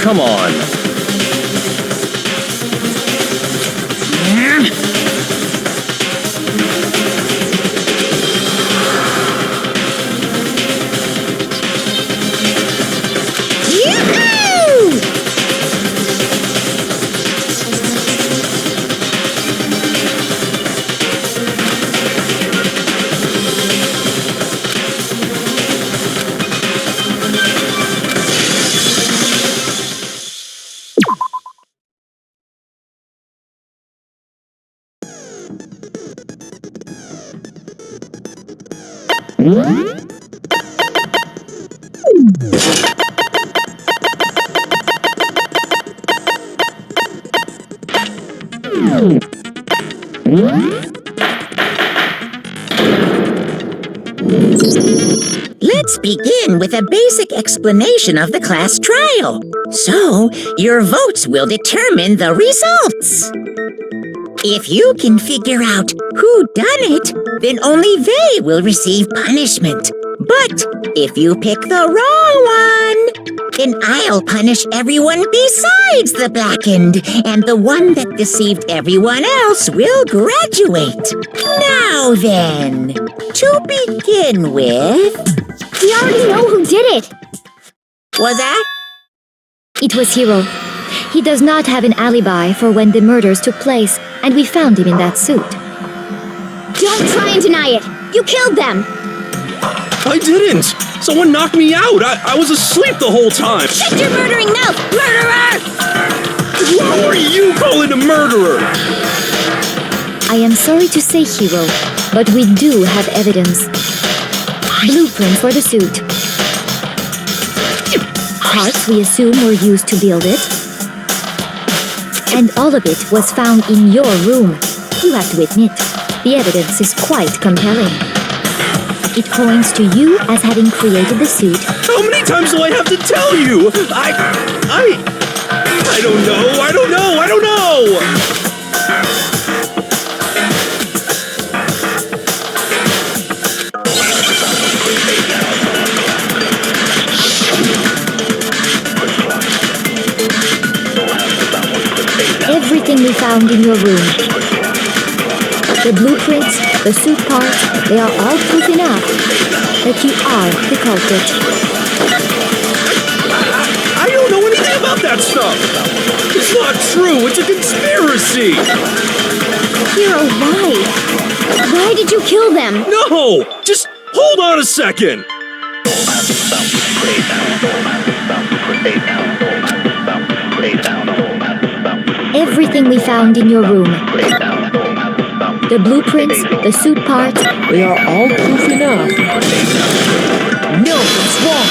come on. Let's begin with a basic explanation of the class trial. So, your votes will determine the results. If you can figure out who done it, then only they will receive punishment. But if you pick the wrong one, then I'll punish everyone besides the blackened, and the one that deceived everyone else will graduate. Now then, to begin with... We already know who did it! Was that? It was Hiro. He does not have an alibi for when the murders took place, and we found him in that suit. Don't try and deny it! You killed them! I didn't! Someone knocked me out! I was asleep the whole time! Shut your murdering mouth, murderer! Who are you calling a murderer? I am sorry to say, Hiro, but we do have evidence. Blueprint for the suit. Parts we assume were used to build it. And all of it was found in your room. You have to admit, the evidence is quite compelling. It points to you as having created the suit. How many times do I have to tell you? I don't know, I don't know! Everything we found in your room. The blueprints, the suit parts, they are all proof enough that you are the culprit. I don't know anything about that stuff! It's not true, it's a conspiracy! Hiro, why? Why did you kill them? No! Just hold on a second! Everything we found in your room. The blueprints, the suit parts, they are all proof enough. No, what's wrong?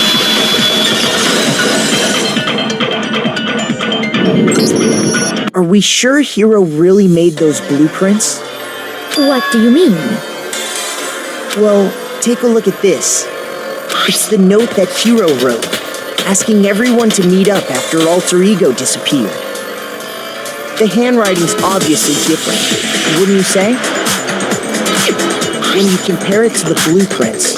Are we sure Hiro really made those blueprints? What do you mean? Well, take a look at this. It's the note that Hiro wrote, asking everyone to meet up after Alter Ego disappeared. The handwriting's obviously different, wouldn't you say? When you compare it to the blueprints.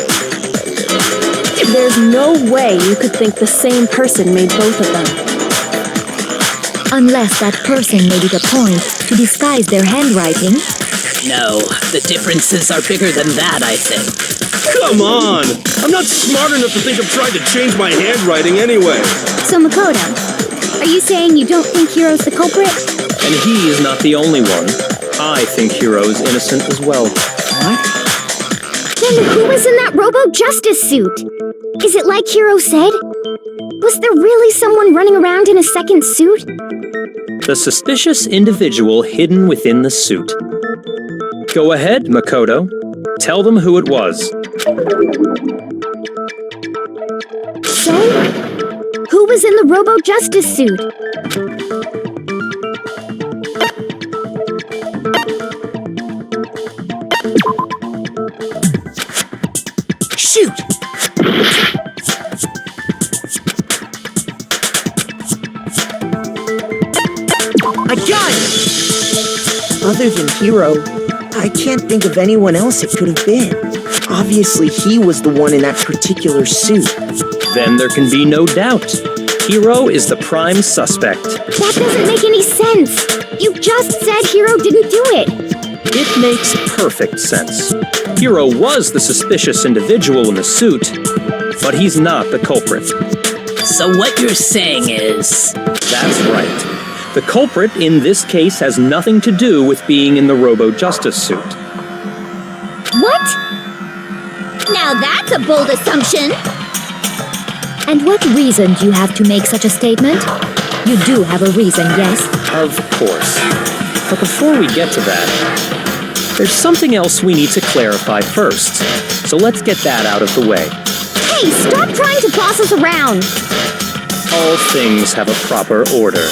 There's no way you could think the same person made both of them. Unless that person made it a point to disguise their handwriting. No, the differences are bigger than that, I think. Come on! I'm not smart enough to think of trying to change my handwriting anyway. So Makoto, are you saying you don't think Hiro's the culprit? And he is not the only one. I think Hiro's innocent as well. What? Then who was in that Robo-Justice suit? Is it like Hiro said? Was there really someone running around in a second suit? The suspicious individual hidden within the suit. Go ahead, Makoto. Tell them who it was. So, who was in the Robo-Justice suit? Shoot! A gun! Other than Hiro, I can't think of anyone else it could have been. Obviously, he was the one in that particular suit. Then there can be no doubt. Hero is the prime suspect. That doesn't make any sense. You just said Hero didn't do it. It makes perfect sense. Hero was the suspicious individual in the suit, but he's not the culprit. So what you're saying is... That's right. The culprit in this case has nothing to do with being in the Robo-Justice suit. What? Now that's a bold assumption. And what reason do you have to make such a statement? You do have a reason, yes? Of course. But before we get to that, there's something else we need to clarify first. So let's get that out of the way. Hey, stop trying to boss us around. All things have a proper order.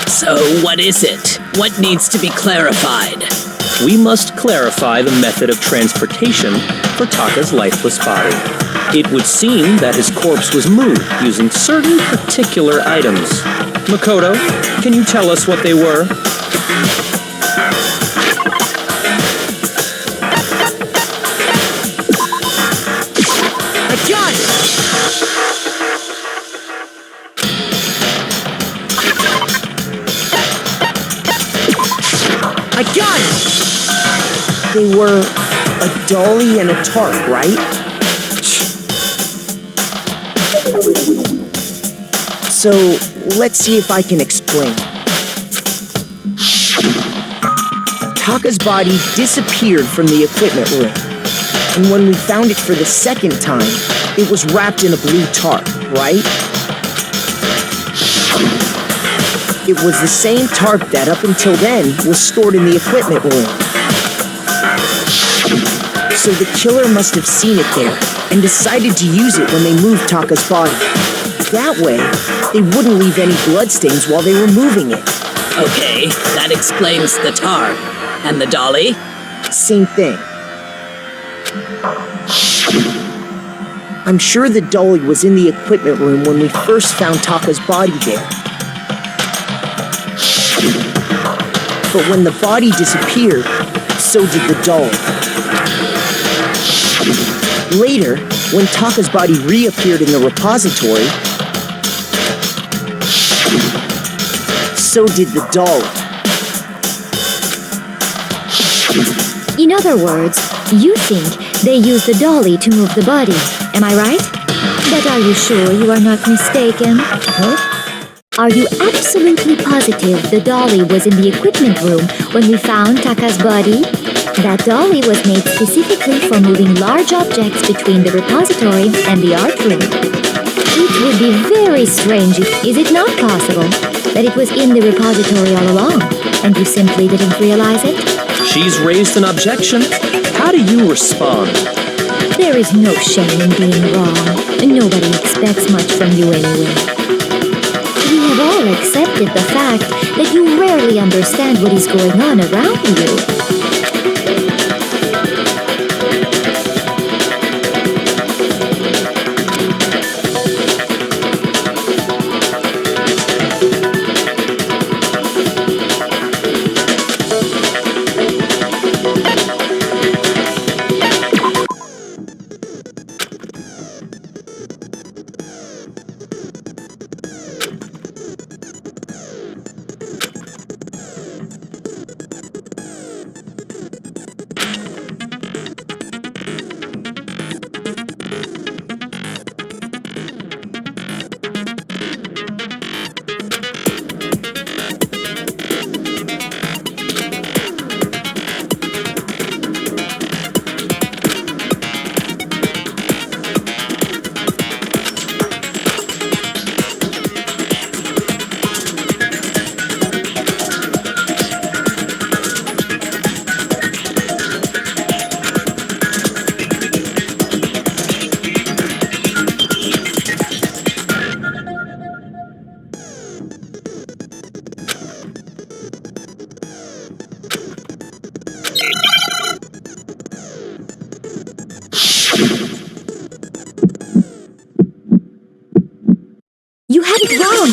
So what is it? What needs to be clarified? We must clarify the method of transportation for Taka's lifeless body. It would seem that his corpse was moved using certain particular items. Makoto, can you tell us what they were? I got it! I got it! They were a dolly and a tarp, right? So, let's see if I can explain. Taka's body disappeared from the equipment room. And when we found it for the second time, it was wrapped in a blue tarp, right? It was the same tarp that up until then was stored in the equipment room. So the killer must have seen it there and decided to use it when they moved Taka's body. That way, they wouldn't leave any bloodstains while they were moving it. Okay, that explains the tarp. And the dolly? Same thing. I'm sure the dolly was in the equipment room when we first found Taka's body there. But when the body disappeared, so did the dolly. Later, when Taka's body reappeared in the repository, so did the dolly. In other words, you think they used the dolly to move the body. Am I right? But are you sure you are not mistaken? Huh? Are you absolutely positive the dolly was in the equipment room when we found Taka's body? That dolly was made specifically for moving large objects between the repository and the art room. It would be very strange, is it not possible, that it was in the repository all along, and you simply didn't realize it? She's raised an objection. How do you respond? There is no shame in being wrong. Nobody expects much from you anyway. We have all accepted the fact that you rarely understand what is going on around you. You had it wrong.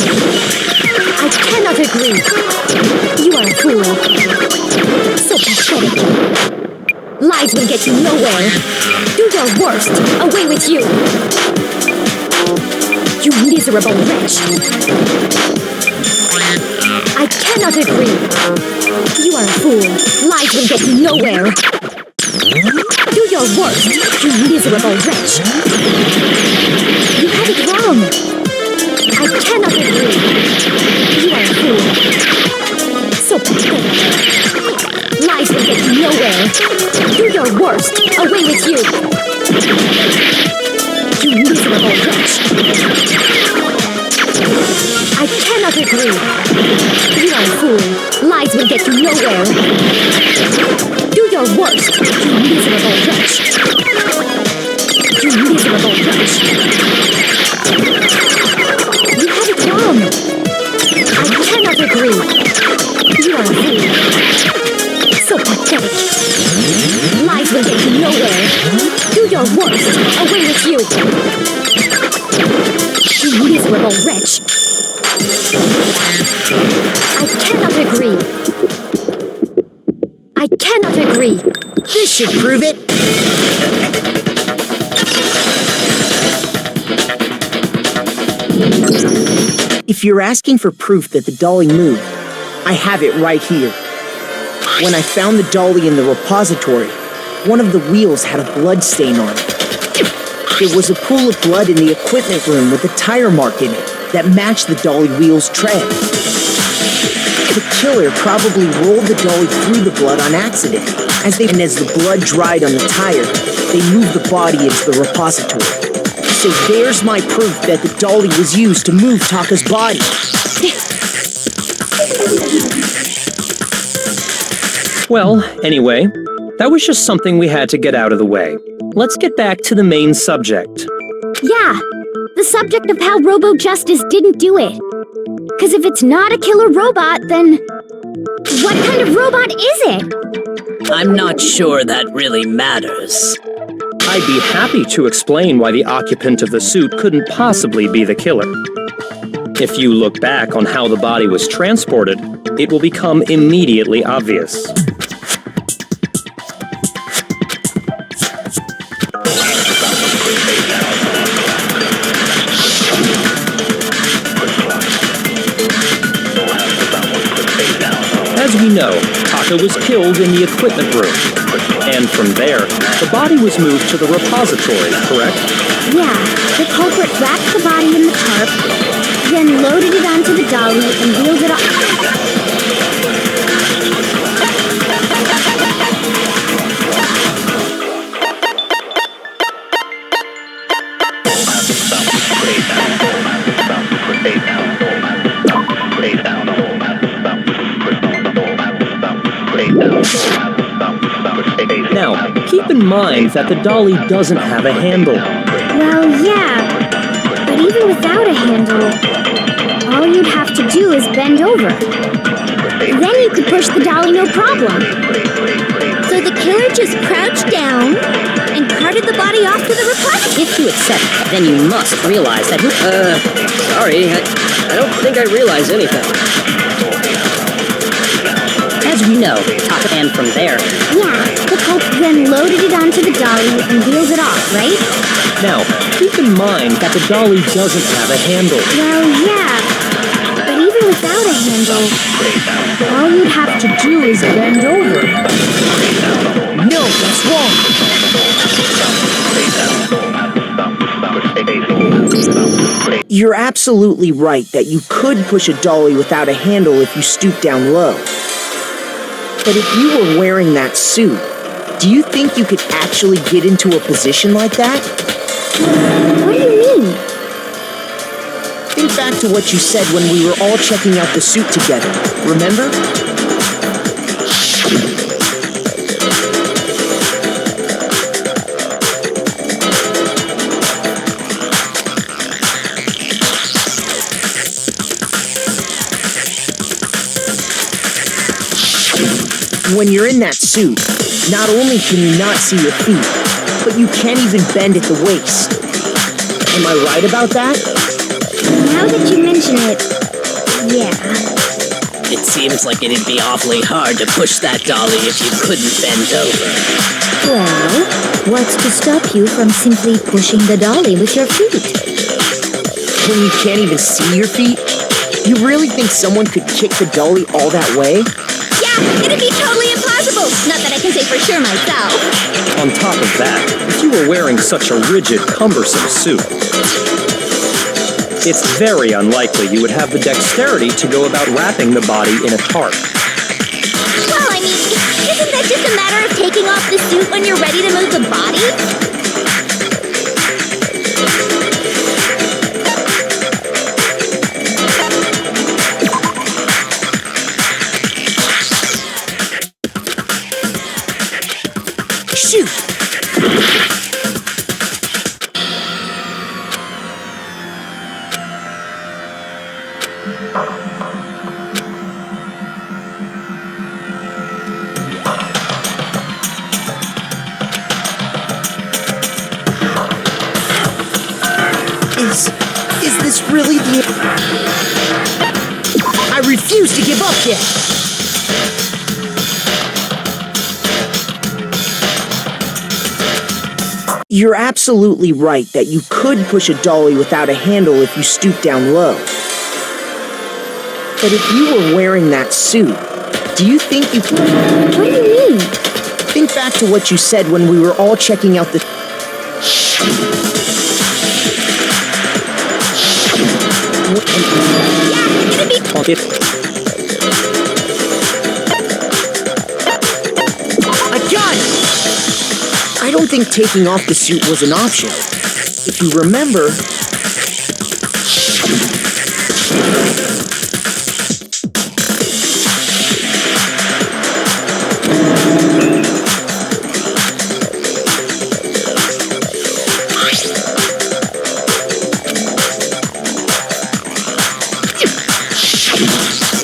I cannot agree. You are a fool. So pathetic. Lies will get you nowhere. Do your worst. Away with you. You miserable wretch! I cannot agree. You are a fool. Lies will get you nowhere. Do your worst, you miserable wretch. You have it wrong. I cannot agree. You are a fool. So pathetic. Lies will get you nowhere. Do your worst. Away with you. You miserable wretch. I cannot agree. You are a fool. Lies will get you nowhere. Do your worst, you miserable wretch. You miserable wretch. You have it wrong. I cannot agree. You are a fool. So pathetic. Lies will get you nowhere. Do your worst. Away with you. You miserable wretch. I cannot agree. I cannot agree. This should prove it. If you're asking for proof that the dolly moved, I have it right here. When I found the dolly in the repository, one of the wheels had a blood stain on it. There was a pool of blood in the equipment room with a tire mark in it that matched the dolly wheel's tread. The killer probably rolled the dolly through the blood on accident. As the blood dried on the tire, they moved the body into the repository. So there's my proof that the dolly was used to move Taka's body. Well, anyway, that was just something we had to get out of the way. Let's get back to the main subject. Yeah, the subject of how Robo Justice didn't do it. Because if it's not a killer robot, then what kind of robot is it? I'm not sure that really matters. I'd be happy to explain why the occupant of the suit couldn't possibly be the killer. If you look back on how the body was transported, it will become immediately obvious. As we know, Taka was killed in the equipment room. And from there, the body was moved to the repository, correct? Yeah, the culprit wrapped the body in the tarp, then loaded it onto the dolly and wheeled it off. Now, keep in mind that the dolly doesn't have a handle. Well, yeah, but even without a handle, all you'd have to do is bend over. Then you could push the dolly no problem. So the killer just crouched down and carted the body off to the repository. If you accept, then you must realize that sorry, I don't think I realize anything. As we know, Taka, and from there... Yeah, the culprit then loaded it onto the dolly and wheeled it off, right? Now, keep in mind that the dolly doesn't have a handle. Well, yeah, but even without a handle, all you'd have to do is bend over. No, that's wrong. You're absolutely right that you could push a dolly without a handle if you stoop down low. But if you were wearing that suit, do you think you could actually get into a position like that? What do you mean? Think back to what you said when we were all checking out the suit together, remember? When you're in that suit, not only can you not see your feet, but you can't even bend at the waist. Am I right about that? Now that you mention it, yeah. It seems like it'd be awfully hard to push that dolly if you couldn't bend over. Well, what's to stop you from simply pushing the dolly with your feet? When you can't even see your feet? You really think someone could kick the dolly all that way? Yeah, it'd be totally impossible. Not that I can say for sure myself. On top of that, if you were wearing such a rigid, cumbersome suit, it's very unlikely you would have the dexterity to go about wrapping the body in a tarp. Well, I mean, isn't that just a matter of taking off the suit when you're ready to move the body? Shoot! Is this really the... I refuse to give up yet! You're absolutely right that you could push a dolly without a handle if you stoop down low. But if you were wearing that suit, do you think you could... What do you mean? Think back to what you said when we were all checking out the... I got it! I don't think taking off the suit was an option. If you remember...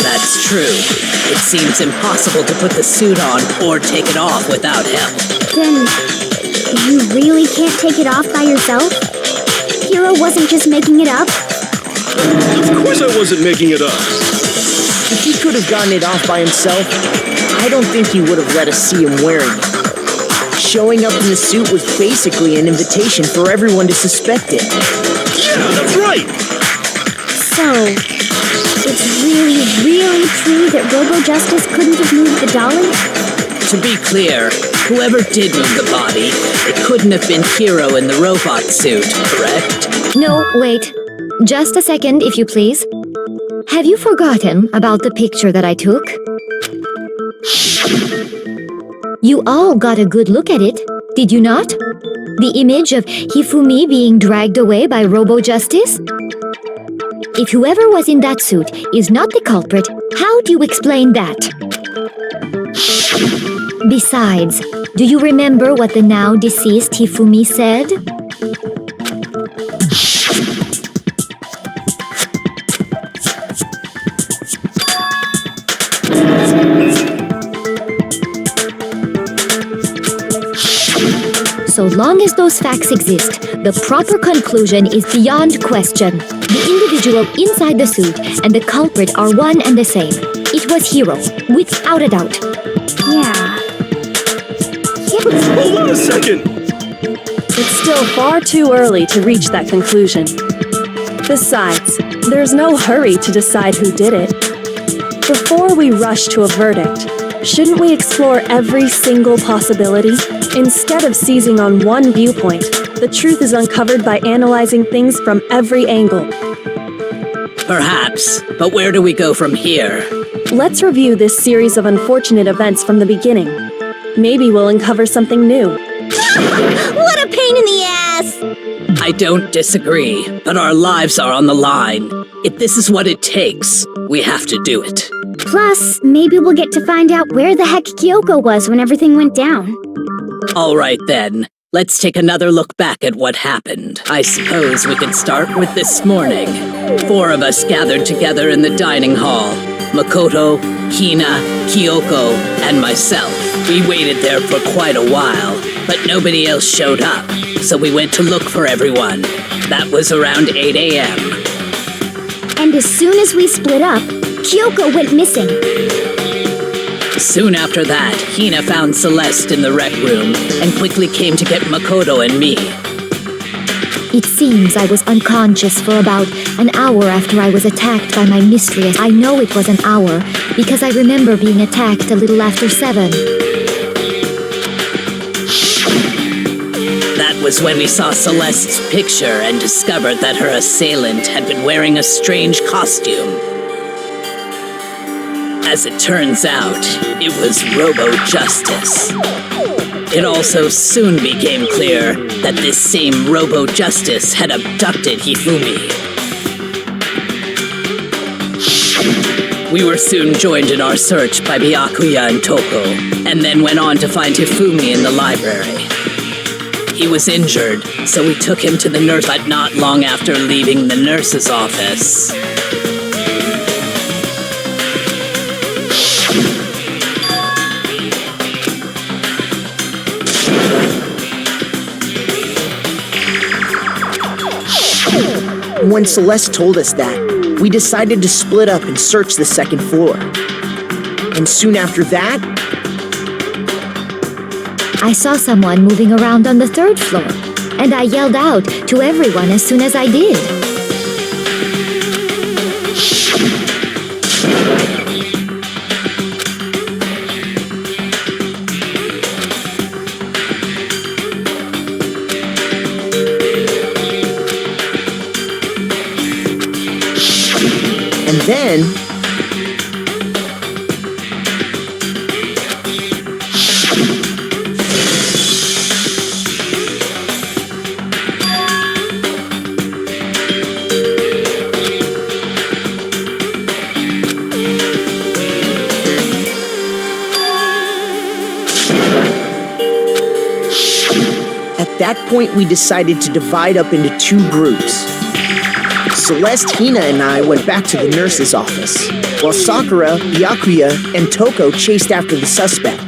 That's true. It seems impossible to put the suit on or take it off without help. Then, you really can't take it off by yourself? Hero wasn't just making it up? Of course I wasn't making it up. If he could have gotten it off by himself, I don't think he would have let us see him wearing it. Showing up in the suit was basically an invitation for everyone to suspect it. Yeah, that's right. So, it's really, really true that Robo-Justice couldn't have moved the dolly? To be clear, whoever did move the body, it couldn't have been Hero in the robot suit, correct? No, wait. Just a second, if you please. Have you forgotten about the picture that I took? You all got a good look at it, did you not? The image of Hifumi being dragged away by Robo-Justice? If whoever was in that suit is not the culprit, how do you explain that? Besides, do you remember what the now deceased Hifumi said? So long as those facts exist, the proper conclusion is beyond question. The individual inside the suit and the culprit are one and the same. It was Hero, without a doubt. Yeah. Hold on a second. It's still far too early to reach that conclusion. Besides, there's no hurry to decide who did it. Before we rush to a verdict, shouldn't we explore every single possibility? Instead of seizing on one viewpoint, the truth is uncovered by analyzing things from every angle. Perhaps, but where do we go from here? Let's review this series of unfortunate events from the beginning. Maybe we'll uncover something new. What a pain in the ass! I don't disagree, but our lives are on the line. If this is what it takes, we have to do it. Plus, maybe we'll get to find out where the heck Kyoko was when everything went down. All right then, let's take another look back at what happened. I suppose we could start with this morning. 4 of us gathered together in the dining hall. Makoto, Hina, Kyoko, and myself. We waited there for quite a while, but nobody else showed up, so we went to look for everyone. That was around 8 a.m. And as soon as we split up, Kyoko went missing. Soon after that, Hina found Celeste in the rec room and quickly came to get Makoto and me. It seems I was unconscious for about an hour after I was attacked by my mistress. I know it was an hour because I remember being attacked a little after 7. That was when we saw Celeste's picture and discovered that her assailant had been wearing a strange costume. As it turns out, it was Robo-Justice. It also soon became clear that this same Robo-Justice had abducted Hifumi. We were soon joined in our search by Byakuya and Toko, and then went on to find Hifumi in the library. He was injured, so we took him to the nurse, but not long after leaving the nurse's office. When Celeste told us that, we decided to split up and search the second floor. And soon after that, I saw someone moving around on the 3rd floor, and I yelled out to everyone as soon as I did. and then... At that point, we decided to divide up into 2 groups. Celeste, Hina, and I went back to the nurse's office, while Sakura, Byakuya, and Toko chased after the suspect.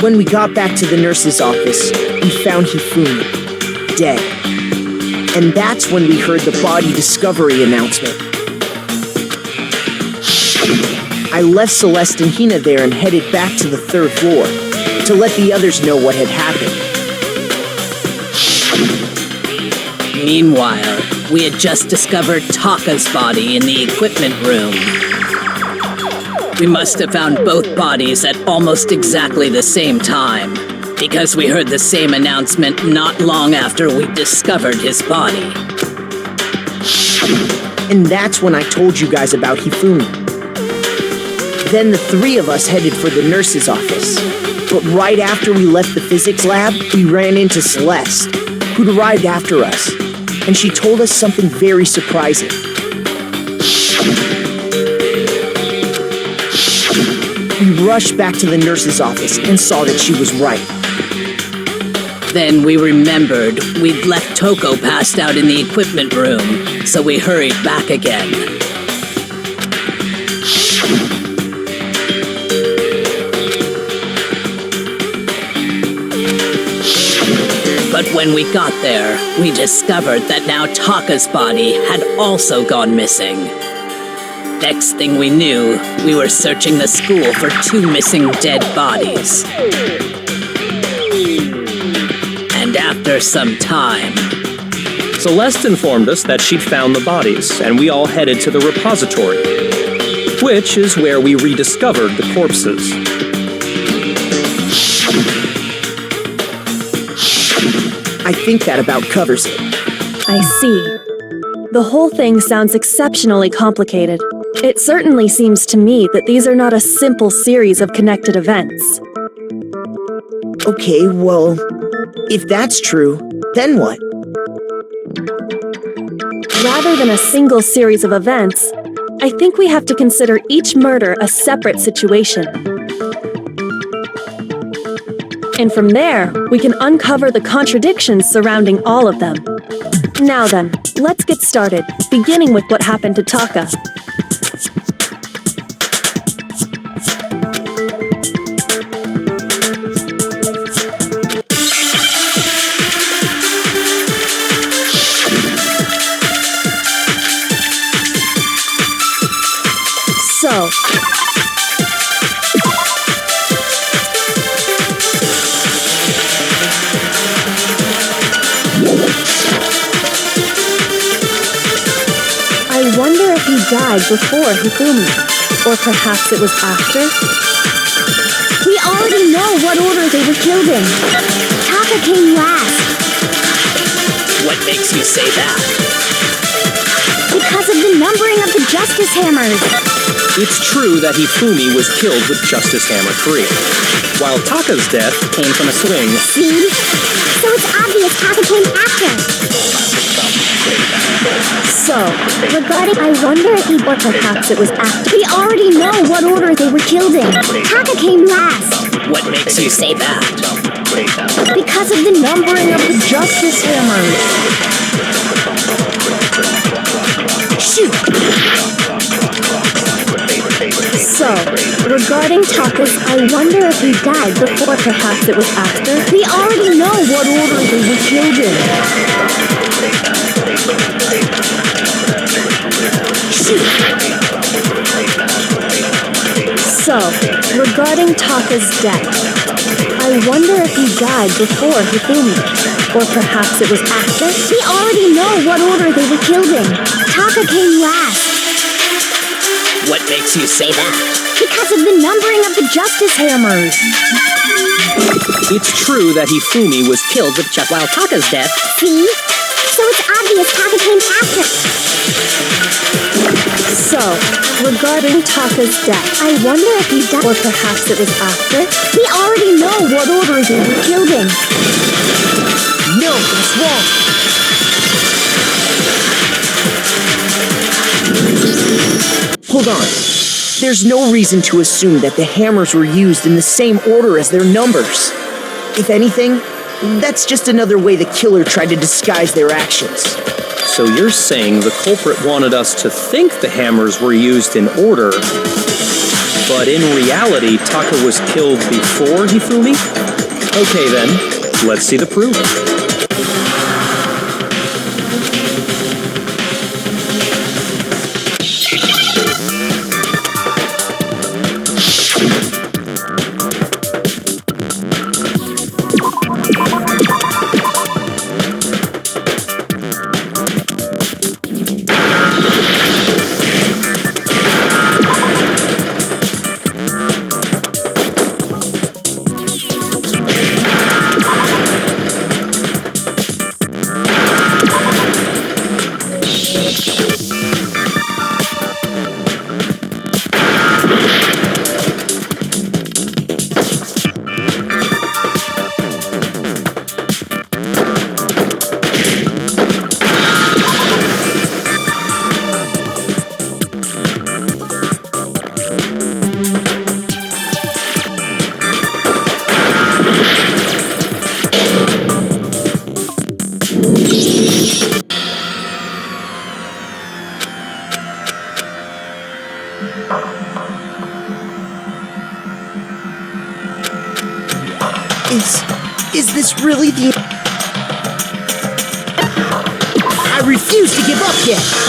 When we got back to the nurse's office, we found Hifumi, dead. And that's when we heard the body discovery announcement. I left Celeste and Hina there and headed back to the 3rd floor to let the others know what had happened. Meanwhile, we had just discovered Taka's body in the equipment room. We must have found both bodies at almost exactly the same time, because we heard the same announcement not long after we discovered his body. And that's when I told you guys about Hifumi. Then the 3 of us headed for the nurse's office. But right after we left the physics lab, we ran into Celeste, who'd arrived after us, and she told us something very surprising. We rushed back to the nurse's office and saw that she was right. Then we remembered we'd left Toko passed out in the equipment room, so we hurried back again. But when we got there, we discovered that now Taka's body had also gone missing. Next thing we knew, we were searching the school for 2 missing dead bodies. And after some time... Celeste informed us that she'd found the bodies, and we all headed to the repository, which is where we rediscovered the corpses. I think that about covers it. I see. The whole thing sounds exceptionally complicated. It certainly seems to me that these are not a simple series of connected events. Okay, well, if that's true, then what? Rather than a single series of events, I think we have to consider each murder a separate situation. And from there, we can uncover the contradictions surrounding all of them. Now then, let's get started, beginning with what happened to Taka. So, he died before Hifumi. Or perhaps it was after? We already know what order they were killed in. Taka came last. What makes you say that? Because of the numbering of the Justice Hammers. It's true that Hifumi was killed with Justice Hammer 3, while Taka's death came from a swing. See? So it's obvious Taka came after. So, Regarding, I wonder if he, or perhaps it was after. We already know what order they were killed in. Taka came last. What makes you say that? Because of the numbering of the Justice Hammers! Shoot! so, regarding Taka's, I wonder if he died before, perhaps it was after? We already know what order they were killed in. So, regarding Taka's death, I wonder if he died before Hifumi. Or perhaps it was after? We already know what order they were killed in. Taka came last. What makes you say that? Because of the numbering of the Justice Hammers. It's true that Hifumi was killed with while Taka's death. See? So it's obvious Taka came after. So, regarding Taka's death, I wonder if he died, or perhaps it was after? We already know what order they were killed in. No, that's wrong! Hold on. There's no reason to assume that the hammers were used in the same order as their numbers. If anything, that's just another way the killer tried to disguise their actions. So you're saying the culprit wanted us to think the hammers were used in order, but in reality, Taka was killed before Hifumi? Okay then, let's see the proof. Is this really the... I refuse to give up yet!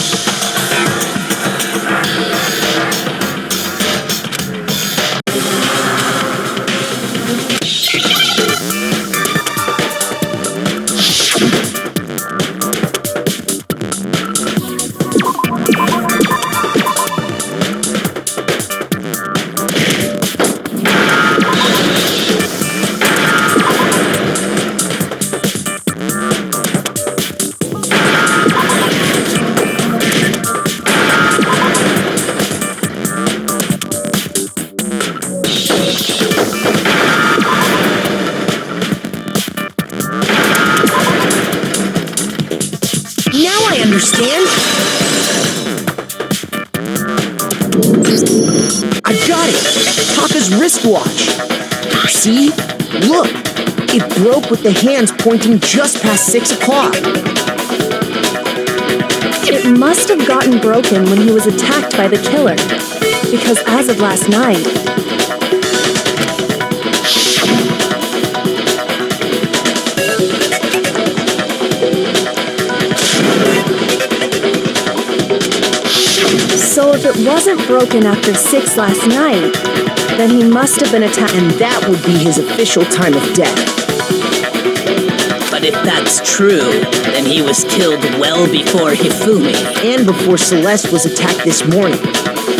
Understand? I got it! Taka's wristwatch! See? Look! It broke with the hands pointing just past 6 o'clock. It must have gotten broken when he was attacked by the killer. Because as of last night, so if it wasn't broken after 6 last night, then he must have been attacked. And that would be his official time of death. But But if that's true, then he was killed well before Hifumi. And before Celeste was attacked this morning,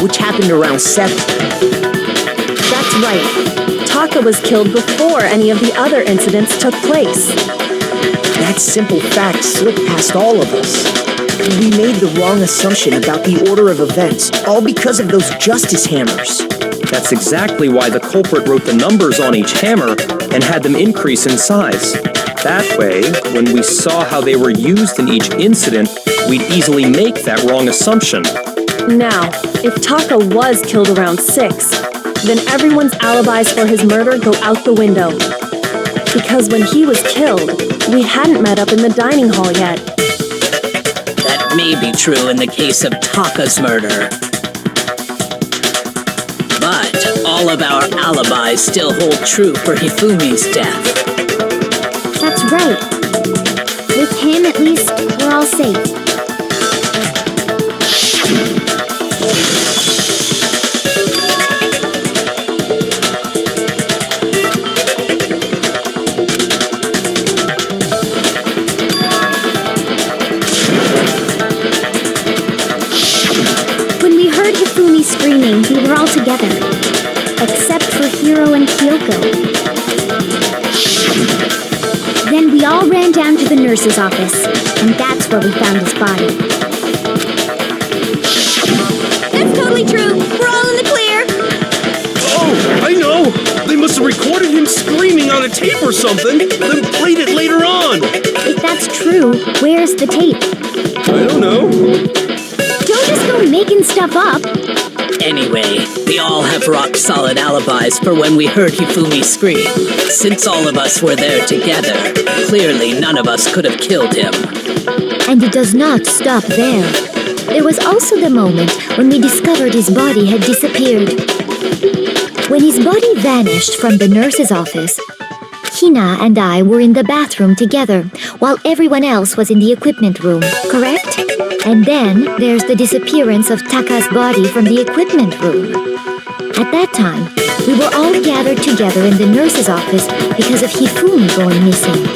which happened around 7. That's right. Taka was killed before any of the other incidents took place. That simple fact slipped past all of us. We made the wrong assumption about the order of events, all because of those justice hammers. That's exactly why the culprit wrote the numbers on each hammer and had them increase in size. That way, when we saw how they were used in each incident, we'd easily make that wrong assumption. Now, if Taka was killed around 6, then everyone's alibis for his murder go out the window. Because when he was killed, we hadn't met up in the dining hall yet. That may be true in the case of Taka's murder. But all of our alibis still hold true for Hifumi's death. That's right. With him, at least, we're all safe. When we heard Hifumi screaming, we were all together. Except for Hiro and Kyoko. Then we all ran down to the nurse's office, and that's where we found his body. That's totally true. We're all in the clear. Oh, I know! They must have recorded him screaming on a tape or something, then played it later on! If that's true, where's the tape? I don't know. Don't just go making stuff up. Anyway, we all have rock-solid alibis for when we heard Hifumi scream. Since all of us were there together, clearly none of us could have killed him. And it does not stop there. There was also the moment when we discovered his body had disappeared. When his body vanished from the nurse's office, Hina and I were in the bathroom together, while everyone else was in the equipment room, correct? And then there's the disappearance of Taka's body from the equipment room. At that time, we were all gathered together in the nurse's office because of Hifumi going missing.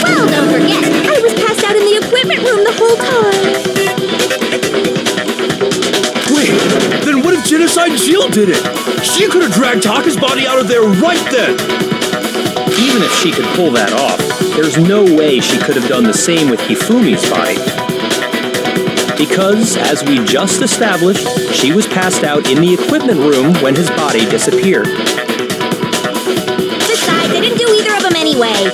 Well, don't forget, I was passed out in the equipment room the whole time. Wait, then what if Genocide Jill did it? She could have dragged Taka's body out of there right then! Even if she could pull that off, there's no way she could have done the same with Hifumi's body. Because, as we just established, she was passed out in the equipment room when his body disappeared. Besides, I didn't do either of them anyway.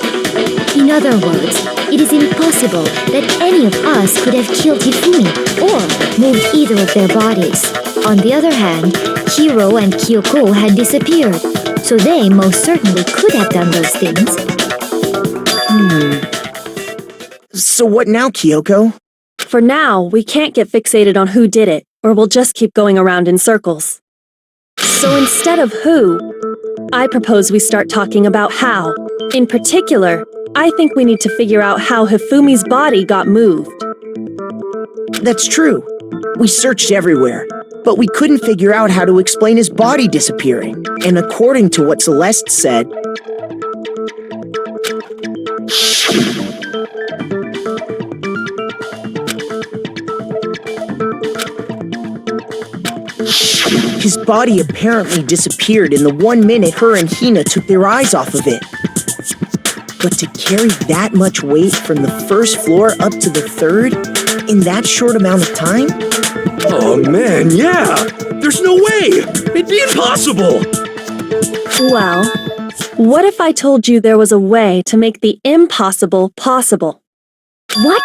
In other words, it is impossible that any of us could have killed Hifumi or moved either of their bodies. On the other hand, Hiro and Kyoko had disappeared, so they most certainly could have done those things. So what now, Kyoko? For now, we can't get fixated on who did it, or we'll just keep going around in circles. So instead of who, I propose we start talking about how. In particular, I think we need to figure out how Hifumi's body got moved. That's true. We searched everywhere, but we couldn't figure out how to explain his body disappearing. And according to what Celeste said, his body apparently disappeared in the 1 minute her and Hina took their eyes off of it. But to carry that much weight from the first floor up to the 3rd in that short amount of time? Oh man, yeah! There's no way! It'd be impossible! Well, what if I told you there was a way to make the impossible possible? What?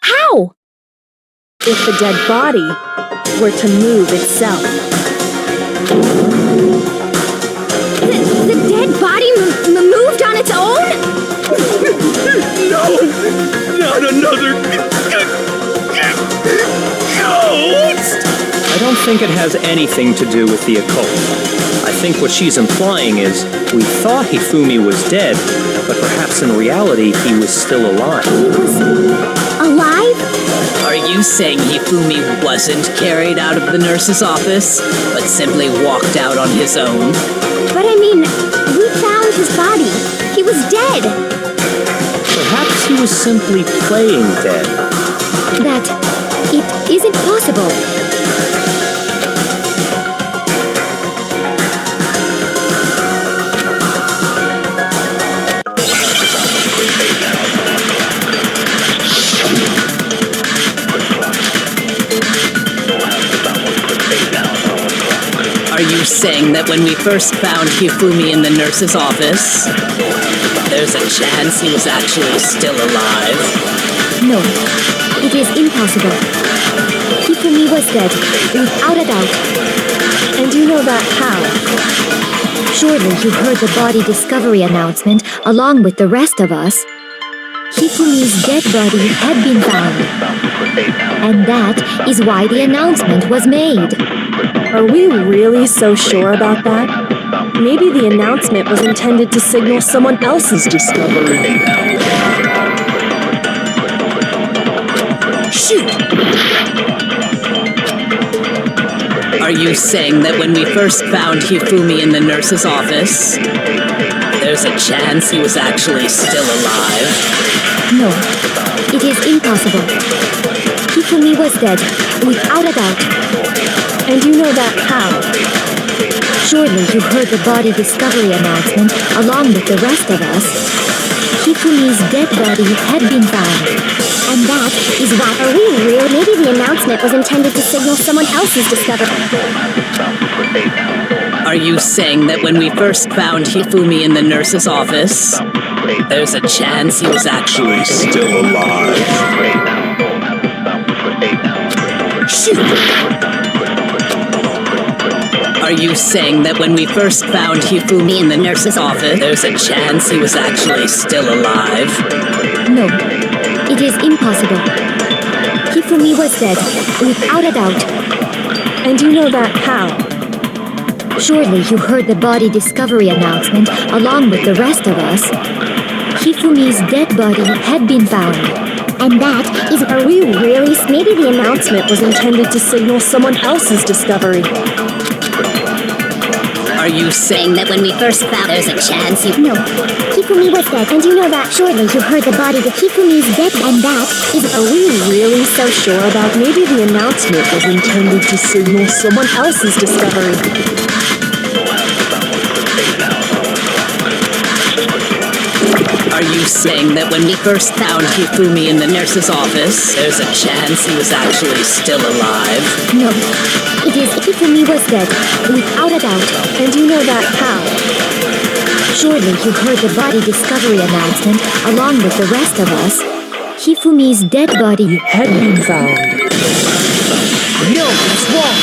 How? If the dead body were to move itself. The dead body moved on its own? No! Not another ghost! I don't think it has anything to do with the occult. I think what she's implying is, we thought Hifumi was dead, but perhaps in reality he was still alive. Alive? Are you saying Hifumi wasn't carried out of the nurse's office, but simply walked out on his own? But I mean, we found his body. He was dead. he was simply playing dead. That it isn't possible. Are you saying that when we first found Hifumi in the nurse's office, there's a chance he was actually still alive? No, it is impossible. Hifumi was dead, without a doubt. And you know that how? Surely you heard the body discovery announcement along with the rest of us. Hifumi's dead body had been found. And that is why the announcement was made. Are we really so sure about that? Maybe the announcement was intended to signal someone else's discovery. Shoot! Are you saying that when we first found Hifumi in the nurse's office, there's a chance he was actually still alive? No, it is impossible. Hifumi was dead, without a doubt. And you know that how? Surely you heard the body discovery announcement along with the rest of us. Hifumi's dead body had been found. And that is why. Are we real? Maybe the announcement was intended to signal someone else's discovery. Are you saying that when we first found Hifumi in the nurse's office, there's a chance he was actually still alive? Shoot! Are you saying that when we first found Hifumi in the nurse's office, there's a chance he was actually still alive? No, it is impossible. Hifumi was dead, without a doubt. And you know that how? Surely you heard the body discovery announcement along with the rest of us. Hifumi's dead body had been found. And that is. Are we really? Maybe the announcement was intended to signal someone else's discovery. Are you saying that when we first found there's a chance he... No, Hifumi was dead, and you know that. Surely you heard the body that Hifumi's dead, and that is. Are we really so sure about? Maybe the announcement was intended to signal someone else's discovery. Are you saying that when we first found Hifumi in the nurse's office, there's a chance he was actually still alive? No, it is. Hifumi was dead, without a doubt. And you know that how? Surely you heard the body discovery announcement along with the rest of us. Hifumi's dead body Had been found. No, it's wrong!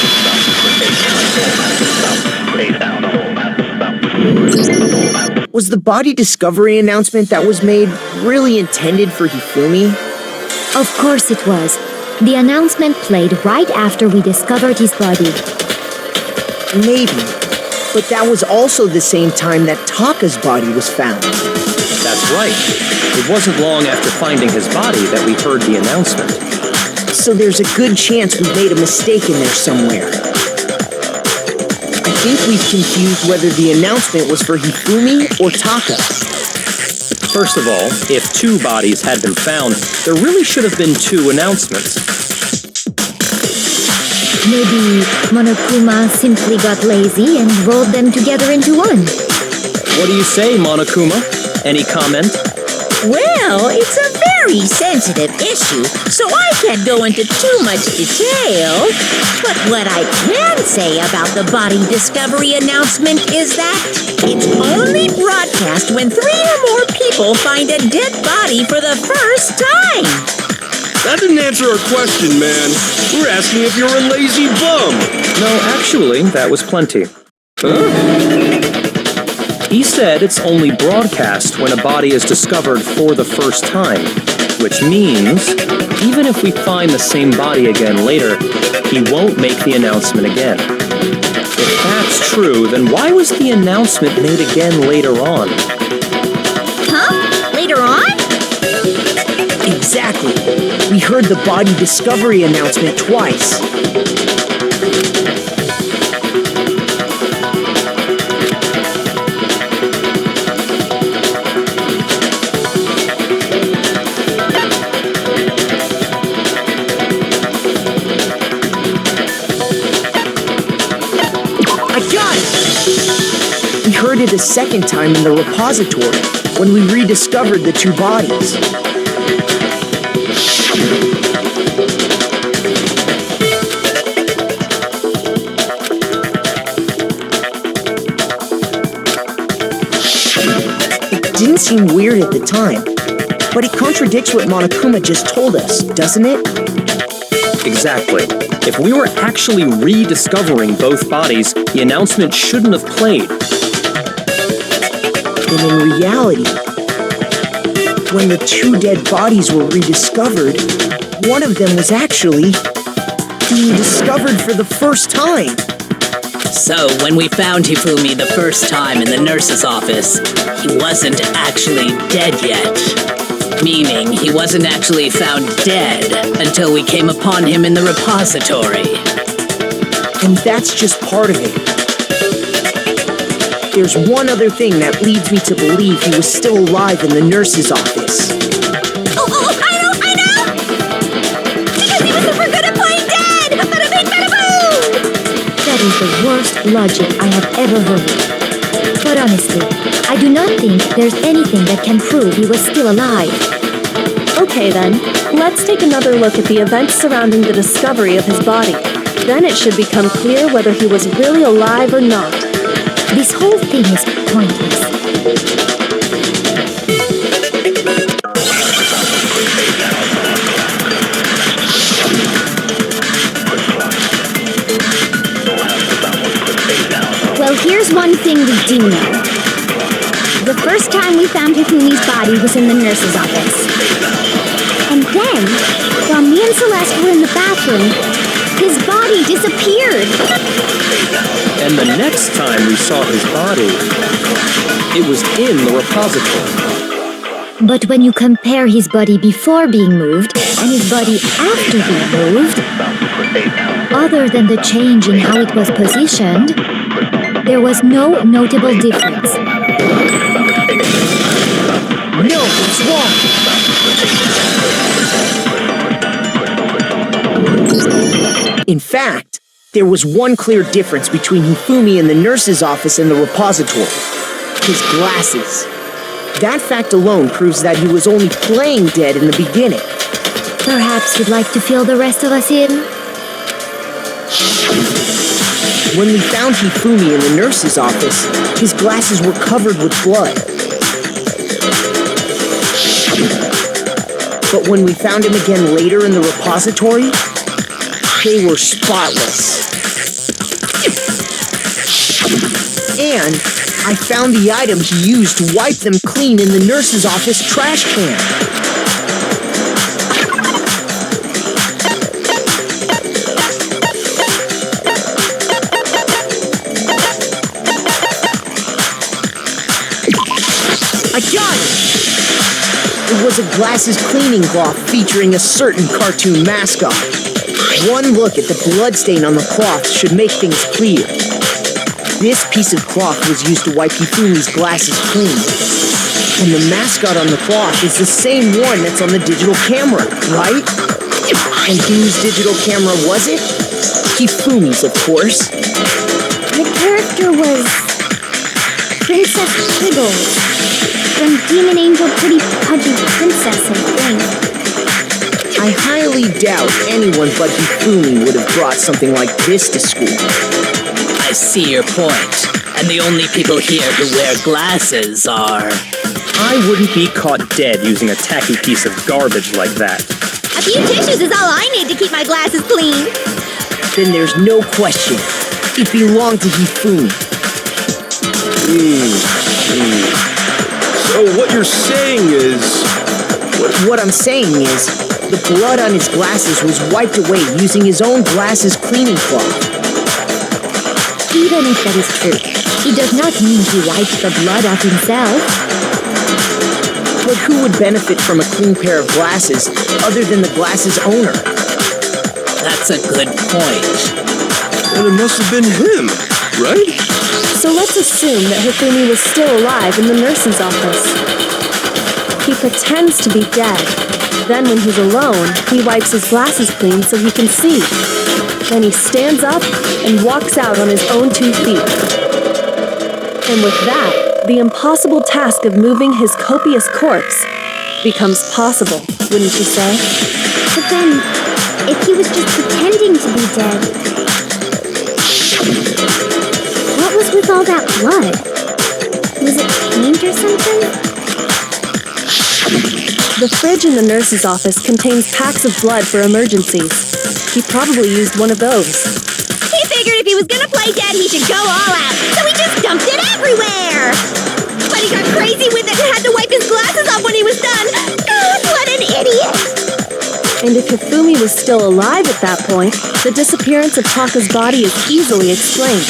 Was the body discovery announcement that was made really intended for Hifumi? Of course it was. The announcement played right after we discovered his body. Maybe. But that was also the same time that Taka's body was found. That's right. It wasn't long after finding his body that we heard the announcement. So there's a good chance we made a mistake in there somewhere. I think we've confused whether the announcement was for Hifumi or Taka. First of all, if two bodies had been found, there really should have been two announcements. Maybe Monokuma simply got lazy and rolled them together into one. What do you say, Monokuma? Any comment? Well, it's a very sensitive issue, so I can't go into too much detail. But what I can say about the body discovery announcement is that it's only broadcast when 3 or more people find a dead body for the first time. That didn't answer our question, man. We're asking if you're a lazy bum. No, actually, that was plenty. Huh? He said it's only broadcast when a body is discovered for the first time, which means even if we find the same body again later, he won't make the announcement again. If that's true, then why was the announcement made again later on? Huh? Later on? Exactly. We heard the body discovery announcement twice. the second time in the repository, when we rediscovered the two bodies. It didn't seem weird at the time, but it contradicts what Monokuma just told us, doesn't it? Exactly. If we were actually rediscovering both bodies, the announcement shouldn't have played. And in reality, when the two dead bodies were rediscovered, one of them was actually being discovered for the first time. So, when we found Hifumi the first time in the nurse's office, he wasn't actually dead yet. Meaning, he wasn't actually found dead until we came upon him in the repository. And that's just part of it. There's one other thing that leads me to believe he was still alive in the nurse's office. Oh, I know! Because he was super good at playing dead! Bada bing, bada boom! That is the worst logic I have ever heard. But honestly, I do not think there's anything that can prove he was still alive. Okay then, let's take another look at the events surrounding the discovery of his body. Then it should become clear whether he was really alive or not. This whole thing is pointless. Well, here's one thing we do know. The first time we found Hifumi's body was in the nurse's office. And then, while me and Celeste were in the bathroom, his body disappeared. And the next time we saw his body, it was in the repository. But when you compare his body before being moved and his body after being moved, other than the change in how it was positioned, there was no notable difference. No, it's wrong! In fact, there was one clear difference between Hifumi in the nurse's office and the repository. His glasses. That fact alone proves that he was only playing dead in the beginning. Perhaps you'd like to fill the rest of us in? When we found Hifumi in the nurse's office, his glasses were covered with blood. But when we found him again later in the repository, they were spotless. And I found the item he used to wipe them clean in the nurse's office trash can. I got it! It was a glasses cleaning cloth featuring a certain cartoon mascot. One look at the bloodstain on the cloth should make things clear. This piece of cloth was used to wipe Hifumi's glasses clean. And the mascot on the cloth is the same one that's on the digital camera, right? And whose digital camera was it? Hifumi's, of course. The character was Princess Piggles from Demon Angel Pretty Pudgy Princess, I think. I highly doubt anyone but Hifumi would have brought something like this to school. I see your point. And the only people here who wear glasses are... I wouldn't be caught dead using a tacky piece of garbage like that. A few tissues is all I need to keep my glasses clean. Then there's no question. It belonged to Hifumi. So what you're saying is... What I'm saying is, the blood on his glasses was wiped away using his own glasses cleaning cloth. Even if that is true, it does not mean he wiped the blood off himself. But who would benefit from a clean pair of glasses other than the glasses owner? That's a good point. And it must have been him, right? So let's assume that Hifumi was still alive in the nurse's office. He pretends to be dead. Then when he's alone, he wipes his glasses clean so he can see. Then he stands up and walks out on his own 2 feet. And with that, the impossible task of moving his copious corpse becomes possible, wouldn't you say? But then, if he was just pretending to be dead, what was with all that blood? Was it paint or something? The fridge in the nurse's office contains packs of blood for emergencies. He probably used one of those. He figured if he was gonna play dead, he should go all out, so he just dumped it everywhere! But he got crazy with it and had to wipe his glasses off when he was done! God, what an idiot! And if Hifumi was still alive at that point, the disappearance of Taka's body is easily explained.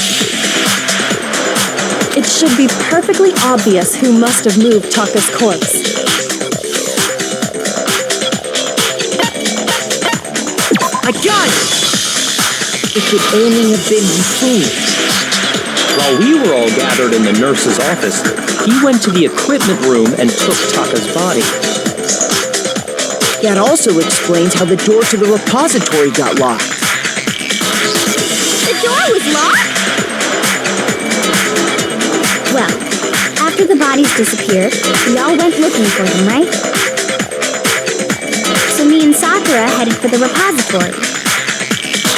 It should be perfectly obvious who must have moved Taka's corpse. I got it! It could only have been Hifumi. While we were all gathered in the nurse's office, he went to the equipment room and took Taka's body. That also explains how the door to the repository got locked. The door was locked? Well, after the bodies disappeared, we all went looking for them, right? So me and Sakura headed for the repository.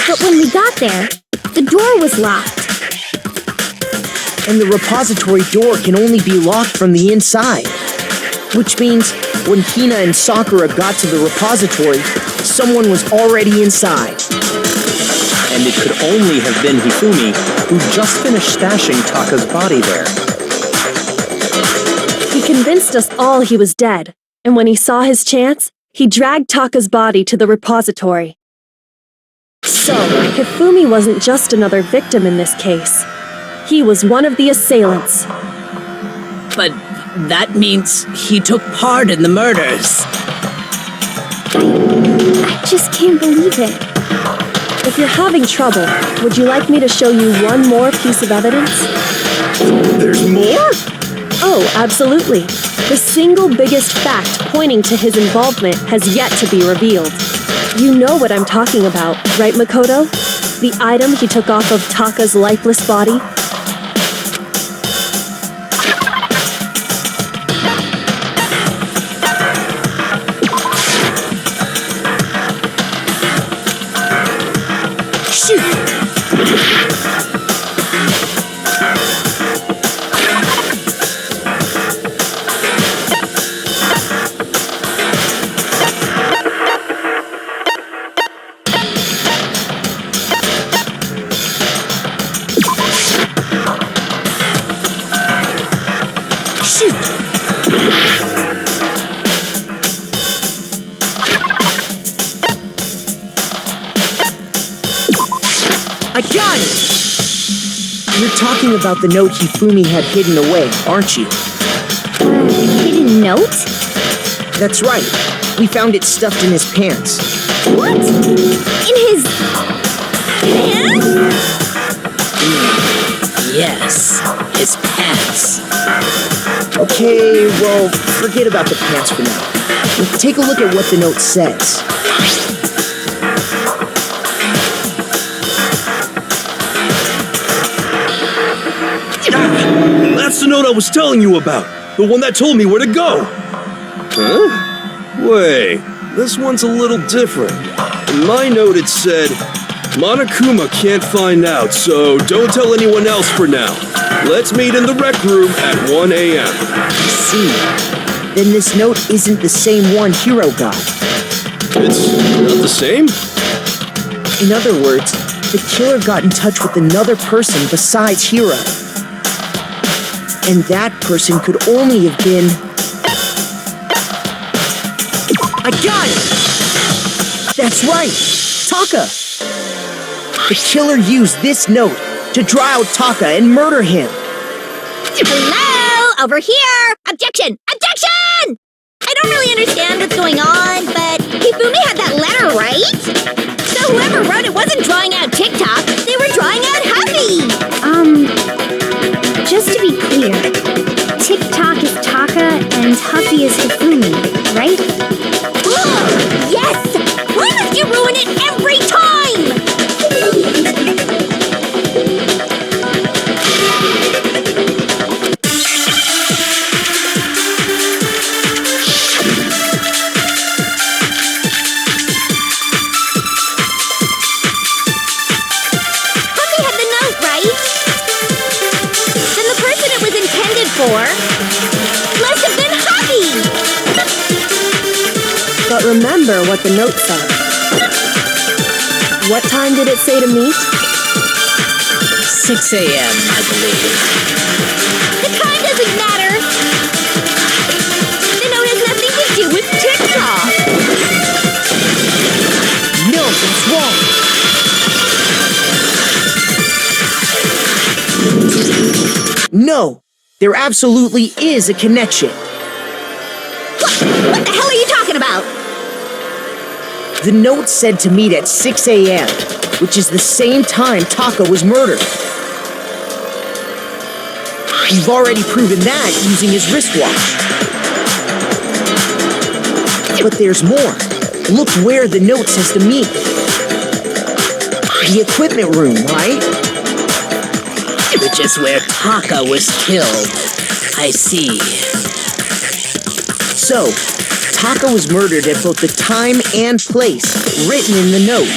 But when we got there, the door was locked. And the repository door can only be locked from the inside. Which means when Hina and Sakura got to the repository, someone was already inside. And it could only have been Hifumi, who just finished stashing Taka's body there. He convinced us all he was dead, and when he saw his chance, he dragged Taka's body to the repository. So, Hifumi wasn't just another victim in this case. He was one of the assailants. But that means he took part in the murders. I just can't believe it. If you're having trouble, would you like me to show you one more piece of evidence? There's more? Oh, absolutely. The single biggest fact pointing to his involvement has yet to be revealed. You know what I'm talking about, right, Makoto? The item he took off of Taka's lifeless body? I got it! You're talking about the note Hifumi had hidden away, aren't you? Hidden note? That's right. We found it stuffed in his pants. What? In his pants? Yes, his pants. Okay, well, forget about the pants for now. Let's take a look at what the note says. That's the note I was telling you about. The one that told me where to go. Huh? Wait, this one's a little different. In my note it said, Monokuma can't find out, so don't tell anyone else for now. Let's meet in the rec room at 1 a.m. I see. Then this note isn't the same one Hiro got. It's not the same? In other words, the killer got in touch with another person besides Hiro. And that person could only have been... I got it! That's right! Taka! The killer used this note to draw out Taka and murder him. Hello? Over here! Objection! Objection! I don't really understand what's going on, but Hifumi had that letter, right? So whoever wrote it wasn't drawing out TikTok, they were drawing out Huffy! Just to be clear, TikTok is Taka and Huffy is Hifumi, right? Ugh, yes! Why must you ruin it every time? remember what the note said. What time did it say to meet? 6 a.m., I believe. The time doesn't matter. The note has nothing to do with TikTok. No, that's wrong. No, there absolutely is a connection. What the hell are you talking about? The note said to meet at 6 a.m., which is the same time Taka was murdered. We've already proven that using his wristwatch. But there's more. Look where the note says to meet. The equipment room, right? Which is where Taka was killed. I see. So, Taka was murdered at both the time and place written in the note.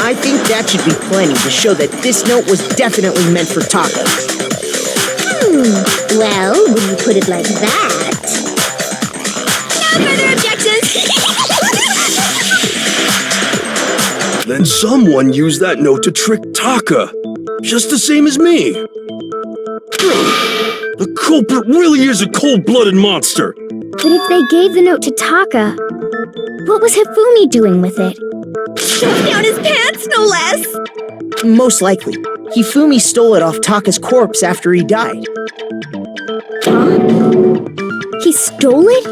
I think that should be plenty to show that this note was definitely meant for Taka. Well, when you put it like that... No further objections! Then someone used that note to trick Taka, just the same as me. The culprit really is a cold-blooded monster. But if they gave the note to Taka, what was Hifumi doing with it? Stuffed down his pants, no less! Most likely, Hifumi stole it off Taka's corpse after he died. He stole it?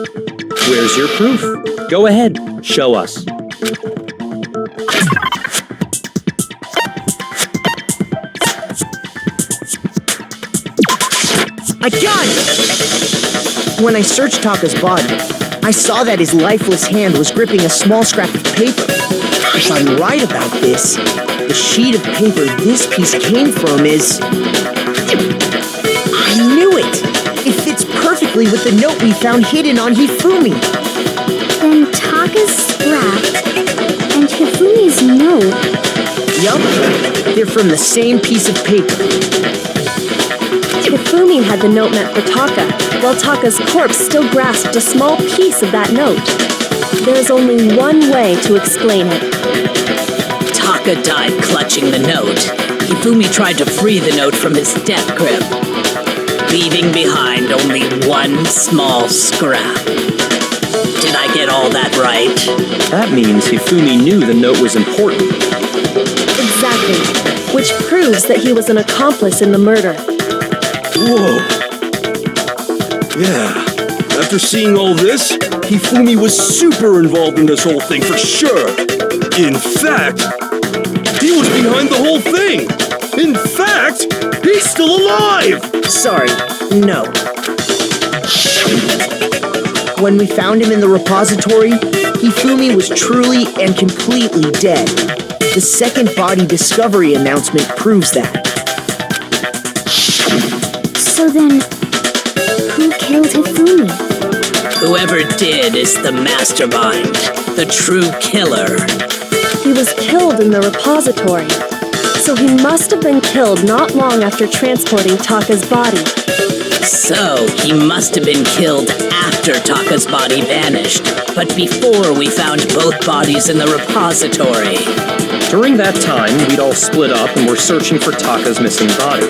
Where's your proof? Go ahead, show us. I got it! When I searched Taka's body, I saw that his lifeless hand was gripping a small scrap of paper. If I'm right about this, the sheet of paper this piece came from is... I knew it! It fits perfectly with the note we found hidden on Hifumi. Then Taka's scrap and Hifumi's note... Yup, they're from the same piece of paper. Hifumi had the note meant for Taka, while Taka's corpse still grasped a small piece of that note. There's only one way to explain it. Taka died clutching the note. Hifumi tried to free the note from his death grip, leaving behind only one small scrap. Did I get all that right? That means Hifumi knew the note was important. Exactly, which proves that he was an accomplice in the murder. Whoa. Yeah. After seeing all this, Hifumi was super involved in this whole thing for sure. In fact, he was behind the whole thing. In fact, he's still alive. Sorry, no. When we found him in the repository, Hifumi was truly and completely dead. The second body discovery announcement proves that. So then, who killed Hifumi? Whoever did is the mastermind, the true killer. He was killed in the repository, so he must have been killed not long after transporting Taka's body. So, he must have been killed after Taka's body vanished, but before we found both bodies in the repository. During that time, we'd all split up and were searching for Taka's missing body.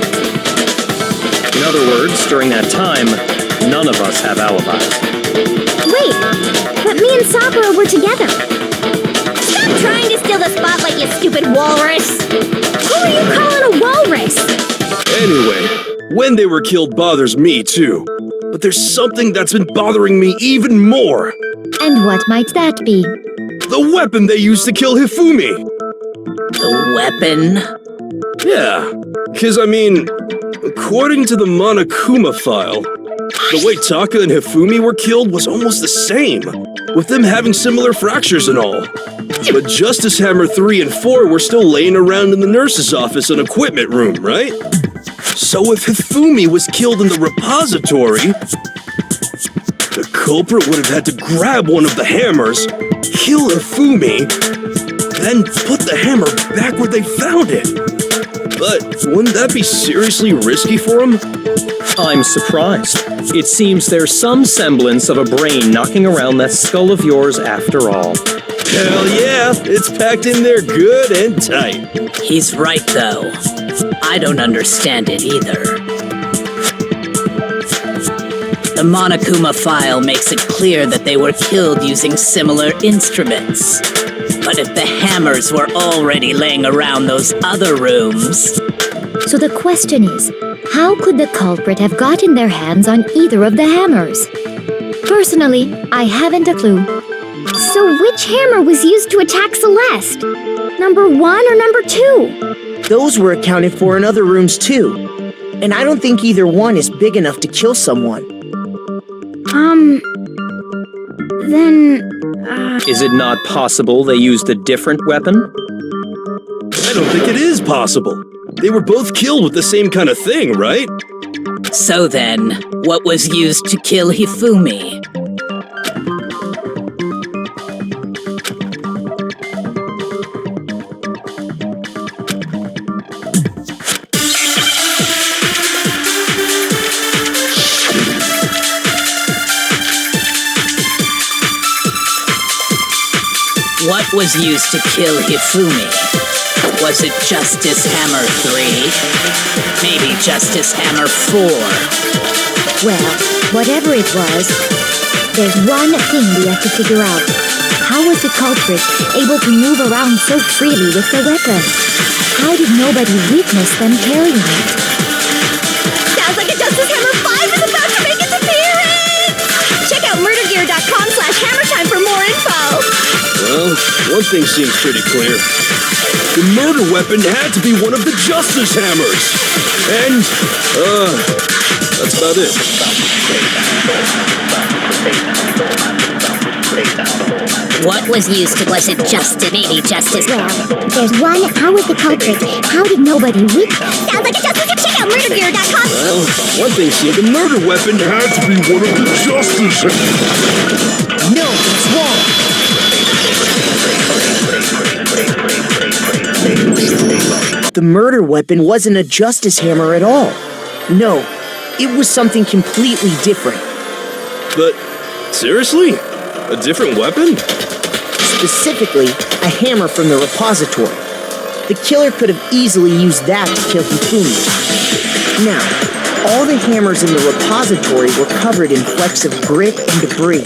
In other words, during that time, none of us have alibis. Wait, but me and Sakura were together. Stop trying to steal the spotlight, you stupid walrus! Who are you calling a walrus? Anyway, when they were killed bothers me too. But there's something that's been bothering me even more. And what might that be? The weapon they used to kill Hifumi. The weapon? Yeah, because I mean, according to the Monokuma file, the way Taka and Hifumi were killed was almost the same, with them having similar fractures and all. But Justice Hammer 3 and 4 were still laying around in the nurse's office and equipment room, right? So if Hifumi was killed in the repository, the culprit would have had to grab one of the hammers, kill Hifumi, then put the hammer back where they found it. But wouldn't that be seriously risky for him? I'm surprised. It seems there's some semblance of a brain knocking around that skull of yours after all. Hell yeah, it's packed in there good and tight. He's right, though. I don't understand it either. The Monokuma file makes it clear that they were killed using similar instruments. But if the hammers were already laying around those other rooms... So the question is, how could the culprit have gotten their hands on either of the hammers? Personally, I haven't a clue. So which hammer was used to attack Celeste? Number 1 or number 2? Those were accounted for in other rooms too. And I don't think either one is big enough to kill someone. Then... Is it not possible they used a different weapon? I don't think it is possible. They were both killed with the same kind of thing, right? So then, what was used to kill Hifumi? What was used to kill Hifumi? Was it Justice Hammer 3? Maybe Justice Hammer 4? Well, whatever it was, there's one thing we have to figure out. How was the culprit able to move around so freely with the weapon? How did nobody witness them carrying it? Sounds like a Justice Hammer 5 is about to make its appearance! Check out murdergear.com/hammertime for more info! Well, one thing seems pretty clear. The murder weapon had to be one of the Justice Hammers! And, that's about it. What was used? Was it maybe Justice? Well, there's one. How was the culprit? How did nobody witness? Sounds like a Justice. Check out murdergear.com. Well, one thing seems the murder weapon had to be one of the Justice Hammers. No, it's wrong. The murder weapon wasn't a Justice Hammer at all. No, it was something completely different. But, seriously? A different weapon? Specifically, a hammer from the repository. The killer could have easily used that to kill Hifumi. Now, all the hammers in the repository were covered in flecks of grit and debris.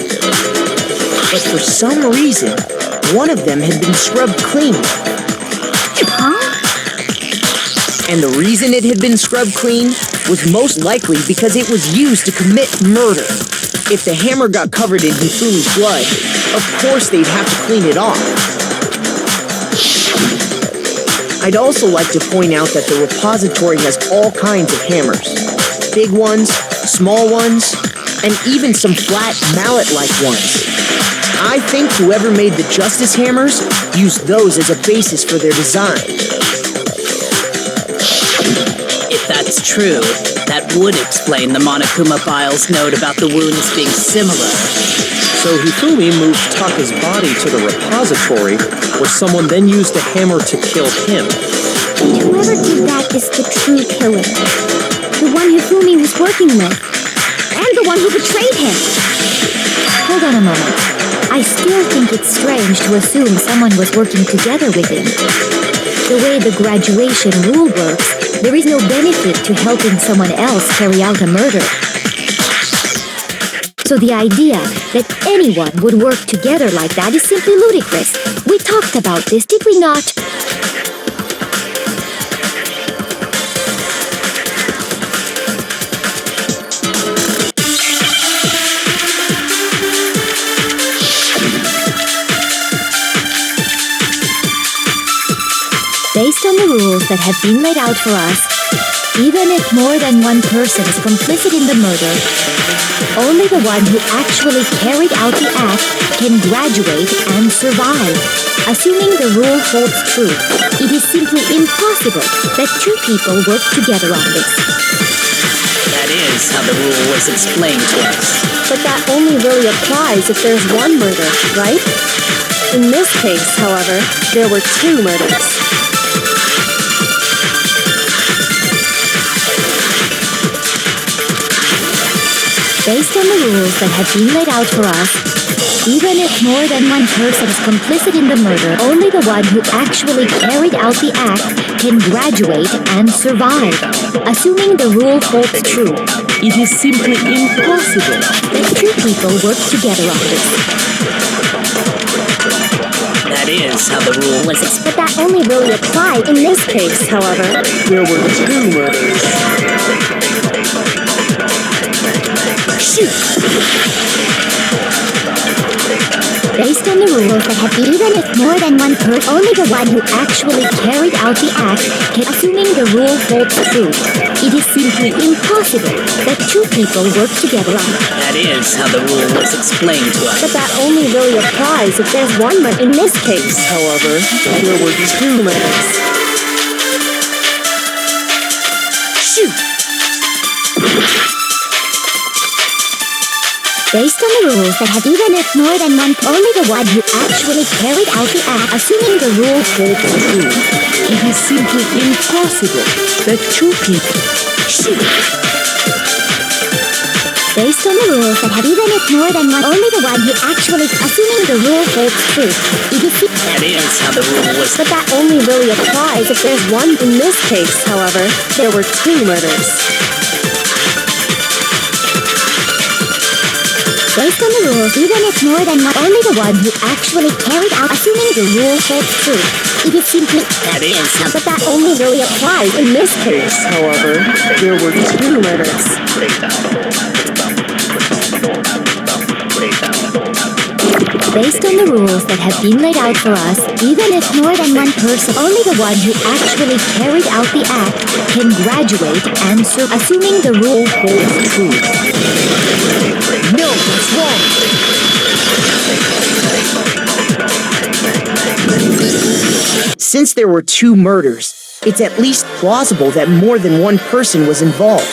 But for some reason, one of them had been scrubbed clean. And the reason it had been scrubbed clean was most likely because it was used to commit murder. If the hammer got covered in Hifumi's blood, of course they'd have to clean it off. I'd also like to point out that the repository has all kinds of hammers. Big ones, small ones, and even some flat mallet-like ones. I think whoever made the Justice Hammers used those as a basis for their design. If that's true, that would explain the Monokuma file's note about the wounds being similar. So Hifumi moved Taka's body to the repository, where someone then used a hammer to kill him. Whoever did that is the true killer. The one Hifumi was working with. And the one who betrayed him. Hold on a moment. I still think it's strange to assume someone was working together with him. The way the graduation rule works, there is no benefit to helping someone else carry out a murder. So the idea that anyone would work together like that is simply ludicrous. We talked about this, did we not? Based on the rules that have been laid out for us, even if more than one person is complicit in the murder, only the one who actually carried out the act can graduate and survive. Assuming the rule holds true, it is simply impossible that two people work together on this. That is how the rule was explained to us. But that only really applies if there's one murder, right? In this case, however, there were two murders. Based on the rules that have been laid out for us, even if more than one person is complicit in the murder, only the one who actually carried out the act can graduate and survive. Assuming the rule holds true, It is simply impossible. that two people work together on this. That is how the rule was But that only really applied in this case, however. There were 2 murders. Based on the rules that have even if more than one person, only the one who actually carried out the act can, assuming the rule holds true, it is simply impossible that two people work together on it. That is how the rule was explained to us. But that only really applies if there's one murder. In this case, however, there were 2 murders. Based on the rules that have even if more than one, only the one who actually carried out the act, assuming the rule holds true, It is simply impossible that 2 people. based on the rules that have even if more than one, only the one who actually, assuming the rule holds true, it is That is how the rule was. But that only really applies if there's one. In this case, however, there were 2 murders. based on the rules, even if more than one, only the one who actually carried out, assuming the rule holds true, it is simply. That is how But that only really applies in this case, however, there were 2 murders. Based on the rules that have been laid out for us, even if more than one person, only the one who actually carried out the act can graduate and serve, assuming the rule holds true. No, that's wrong. Since there were 2 murders, it's at least plausible that more than one person was involved.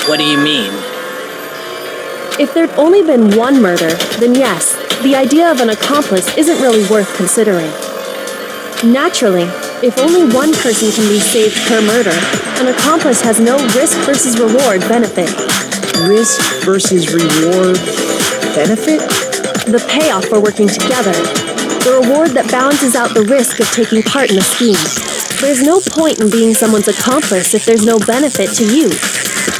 What do you mean? If there'd only been 1 murder, then yes, the idea of an accomplice isn't really worth considering. Naturally, if only one person can be saved per murder, an accomplice has no risk versus reward benefit. Risk versus reward benefit? The payoff for working together. The reward that balances out the risk of taking part in a scheme. There's no point in being someone's accomplice if there's no benefit to you.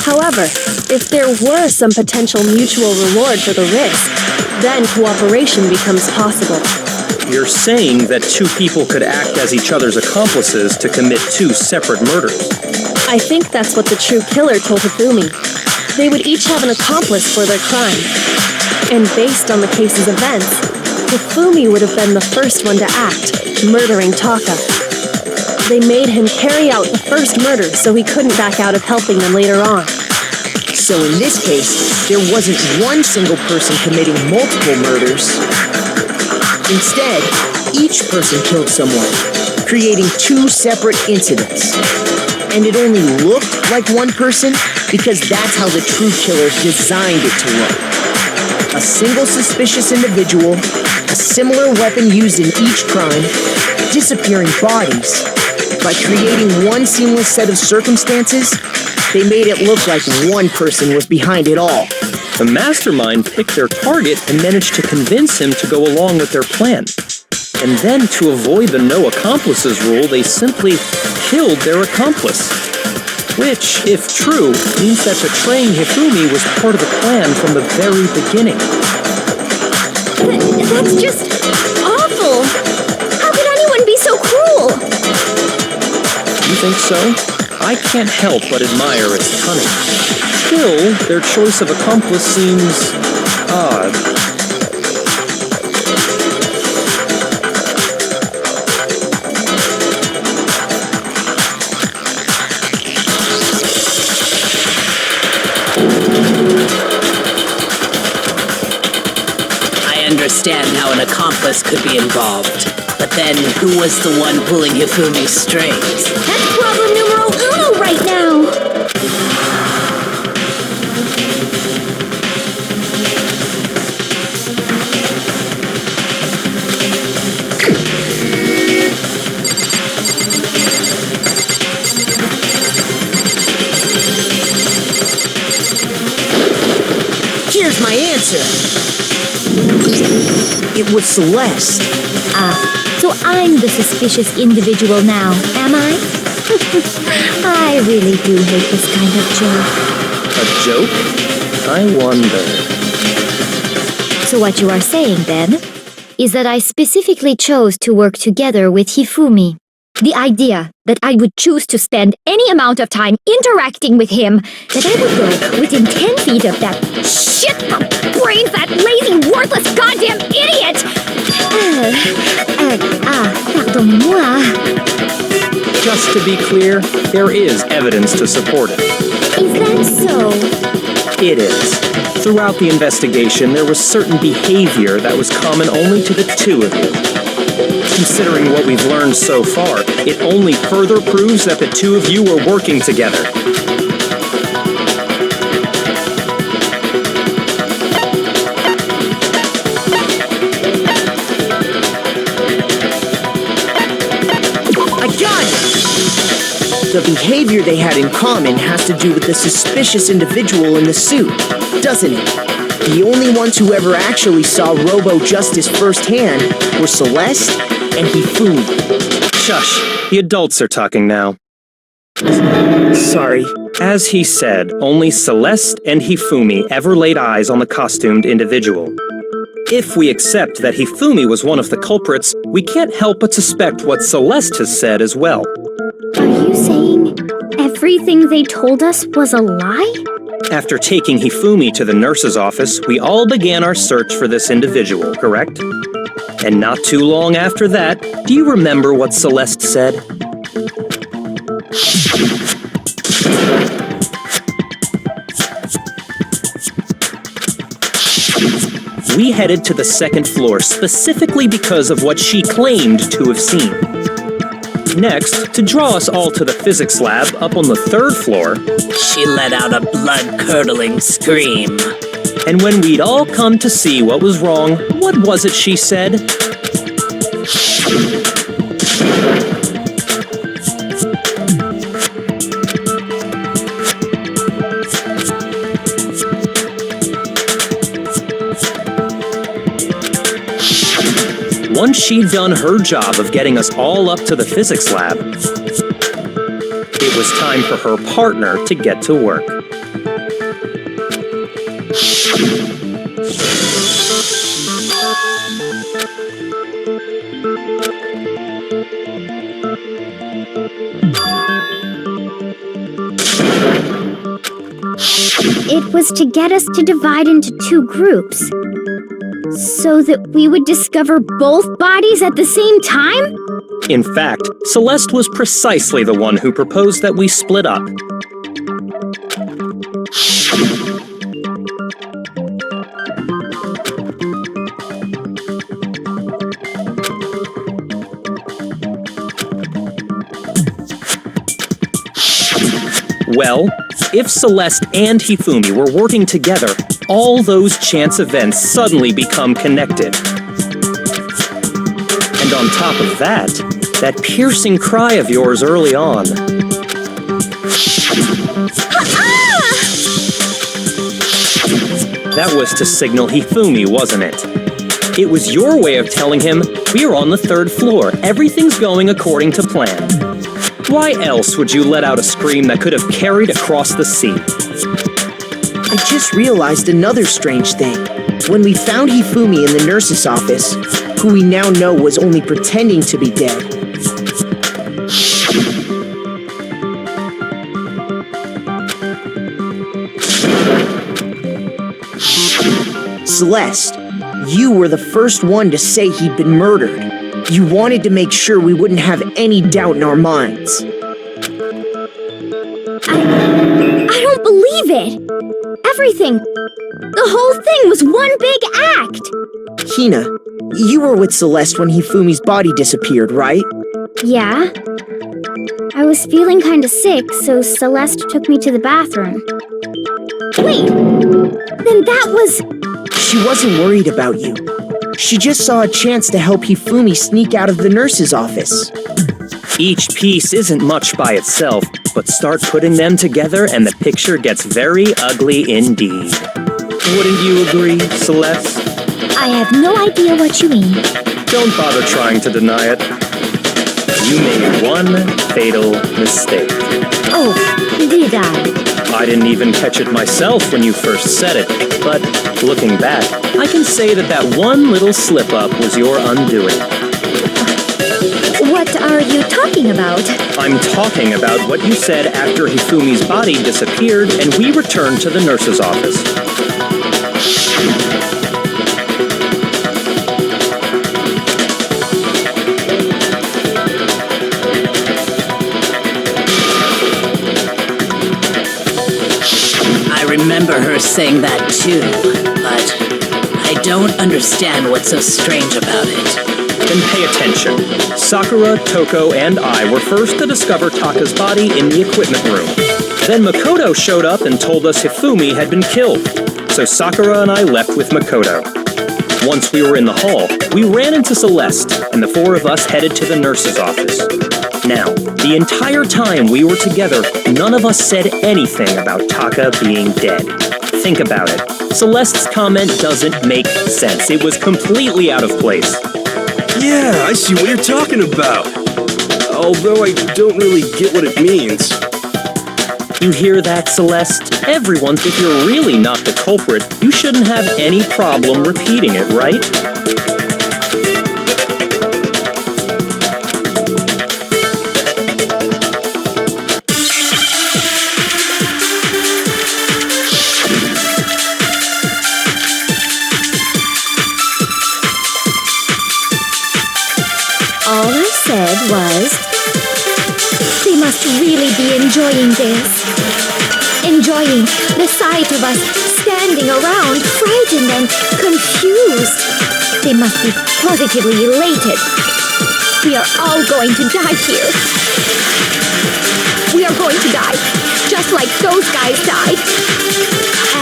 However, if there were some potential mutual reward for the risk, then cooperation becomes possible. You're saying that 2 people could act as each other's accomplices to commit 2 separate murders. I think that's what the true killer told Hifumi. They would each have an accomplice for their crime. And based on the case's events, Hifumi would have been the first one to act, murdering Taka. They made him carry out the first murder so he couldn't back out of helping them later on. So in this case, there wasn't one single person committing multiple murders. Instead, each person killed someone, creating 2 separate incidents. And it only looked like one person because that's how the true killer designed it to look. A single suspicious individual, a similar weapon used in each crime, disappearing bodies. By creating one seamless set of circumstances, they made it look like one person was behind it all. The mastermind picked their target and managed to convince him to go along with their plan. And then, to avoid the no accomplices rule, they simply killed their accomplice. Which, if true, means that betraying Hifumi was part of the plan from the very beginning. That's just awful! How could anyone be so cruel? You think so? I can't help but admire its cunning. Still, their choice of accomplice seems odd. I understand how an accomplice could be involved. But then, who was the one pulling Hifumi's strings? That's problem numero uno right now! It was Celeste. So I'm the suspicious individual now, am I? I really do hate this kind of joke. A joke? I wonder. So what you are saying, then, is that I specifically chose to work together with Hifumi. The idea that I would choose to spend any amount of time interacting with him, that I would go within 10 feet of that shit brains, that lazy, worthless goddamn idiot! Pardonnez-moi. Just to be clear, there is evidence to support it. Is that so? It is. Throughout the investigation, there was certain behavior that was common only to the two of you. Considering what we've learned so far, it only further proves that the two of you were working together. I got it! The behavior they had in common has to do with the suspicious individual in the suit, doesn't it? The only ones who ever actually saw Robo-Justice firsthand were Celeste and Hifumi. Shush, the adults are talking now. Sorry. As he said, only Celeste and Hifumi ever laid eyes on the costumed individual. If we accept that Hifumi was one of the culprits, we can't help but suspect what Celeste has said as well. Are you saying everything they told us was a lie? After taking Hifumi to the nurse's office, we all began our search for this individual, correct? And not too long after that, do you remember what Celeste said? We headed to the second floor specifically because of what she claimed to have seen. Next, to draw us all to the physics lab up on the third floor, She let out a blood-curdling scream. and when we'd all come to see what was wrong, what was it she said? Once she'd done her job of getting us all up to the physics lab, it was time for her partner to get to work. It was to get us to divide into two groups, so that we would discover both bodies at the same time? In fact, Celeste was precisely the one who proposed that we split up. Well, if Celeste and Hifumi were working together, all those chance events suddenly become connected. And on top of that, that piercing cry of yours early on. That was to signal Hifumi, wasn't it? It was your way of telling him, we're on the third floor, everything's going according to plan. Why else would you let out a scream that could have carried across the sea? I just realized another strange thing. When we found Hifumi in the nurse's office, who we now know was only pretending to be dead, Celeste, you were the first one to say he'd been murdered. You wanted to make sure we wouldn't have any doubt in our minds. I don't believe it! Everything, the whole thing was one big act! Hina, you were with Celeste when Hifumi's body disappeared, right? Yeah. I was feeling kinda sick, so Celeste took me to the bathroom. Wait, then that was... She wasn't worried about you. She just saw a chance to help Hifumi sneak out of the nurse's office. Each piece isn't much by itself, but start putting them together and the picture gets very ugly indeed. Wouldn't you agree, Celeste? I have no idea what you mean. Don't bother trying to deny it. You made one fatal mistake. Oh, did I? I didn't even catch it myself when you first said it, but looking back, I can say that that one little slip-up was your undoing. What are you talking about? I'm talking about what you said after Hifumi's body disappeared and we returned to the nurse's office. I remember her saying that too, but I don't understand what's so strange about it. Then pay attention. Sakura, Toko, and I were first to discover Taka's body in the equipment room. Then Makoto showed up and told us Hifumi had been killed. So Sakura and I left with Makoto. Once we were in the hall, we ran into Celeste, and the four of us headed to the nurse's office. Now, the entire time we were together, none of us said anything about Taka being dead. Think about it. Celeste's comment doesn't make sense. It was completely out of place. Yeah, I see what you're talking about. Although I don't really get what it means. You hear that, Celeste? If you're really not the culprit, you shouldn't have any problem repeating it, right? All I said was, they must really be enjoying this. Enjoying the sight of us standing around, frightened and confused. They must be positively elated. We are all going to die here. We are going to die, just like those guys died.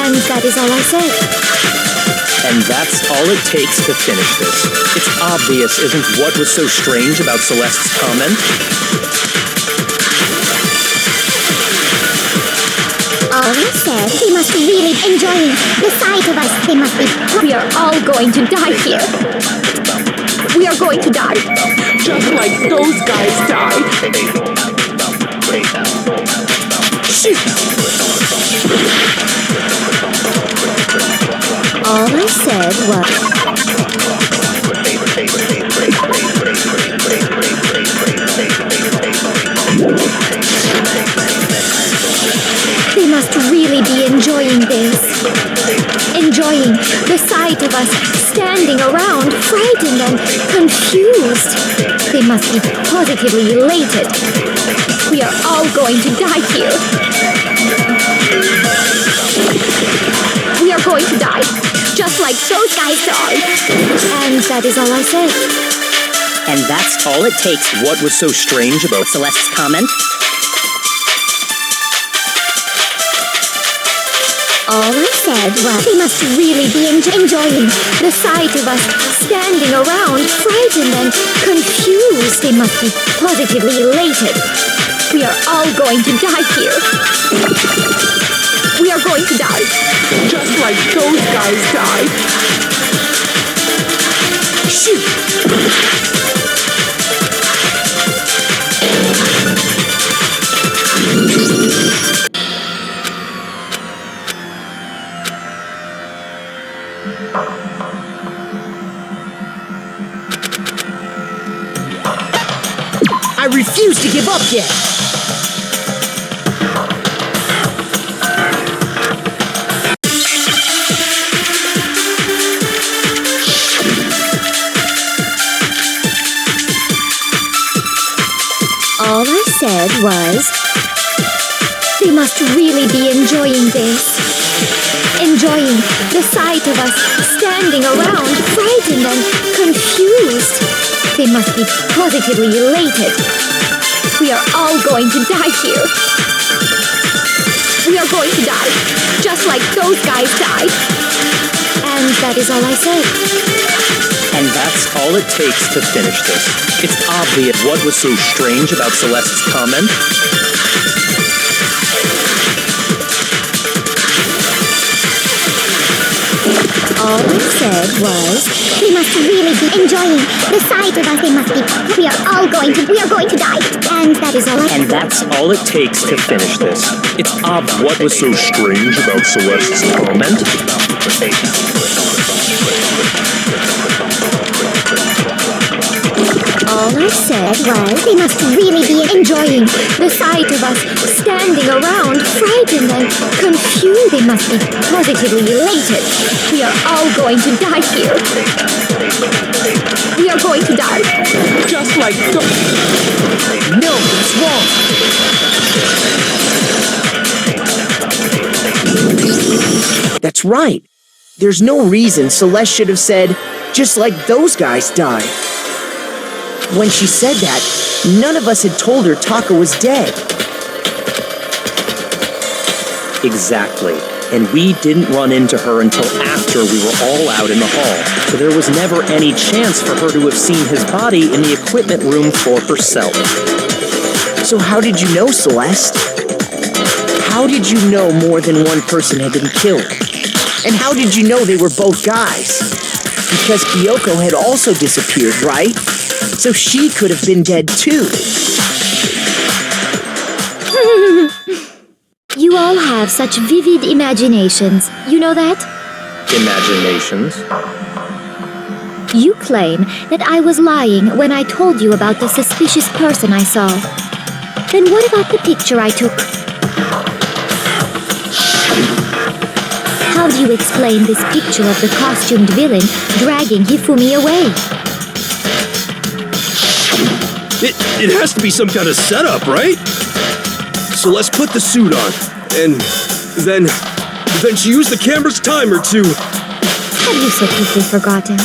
And that is all I said. And that's all it takes to finish this. It's obvious, isn't what was so strange about Celeste's comment? All I said, they must be really enjoying the sight of us. They must be. We are all going to die here. We are going to die. Just like those guys died. Shoot! All I said was... They must really be enjoying this. Enjoying the sight of us standing around, frightened and confused. They must be positively elated. We are all going to die here. We are going to die, just like those guys died. And that is all I said. And that's all it takes. What was so strange about Celeste's comment? All I said was, they must really be enjoying the sight of us standing around, frightened and confused. They must be positively elated. We are all going to die here. We are going to die. Just like those guys died. Shoot! I refuse to give up yet. All I said was, they must really be enjoying this. Enjoying the sight of us standing around, frightened and confused. They must be positively elated. We are all going to die here. We are going to die, just like those guys died. And that is all I said. And that's all it takes to finish this. It's obvious what was so strange about Celeste's comment. All All I said was, they must really be enjoying the sight of us. They must be. We are going to die. And that is all I. And that's all it takes to finish this. It's obvious. What was so strange about Celeste's comment? All I said was, they must really be enjoying the sight of us standing around, frightened and confused. They must be positively elated. We are all going to die here. We are going to die. Just like No, that's wrong. That's right. There's no reason Celeste should have said, just like those guys died. When she said that, none of us had told her Taka was dead. Exactly. And we didn't run into her until after we were all out in the hall. So there was never any chance for her to have seen his body in the equipment room for herself. So how did you know, Celeste? How did you know more than one person had been killed? And how did you know they were both guys? Because Kyoko had also disappeared, right? So she could have been dead too. You all have such vivid imaginations. You know that? Imaginations? You claim that I was lying when I told you about the suspicious person I saw. Then what about the picture I took? How do you explain this picture of the costumed villain dragging Hifumi away? It has to be some kind of setup, right? So let's put the suit on, and then she used the camera's timer to... Have you so quickly forgotten?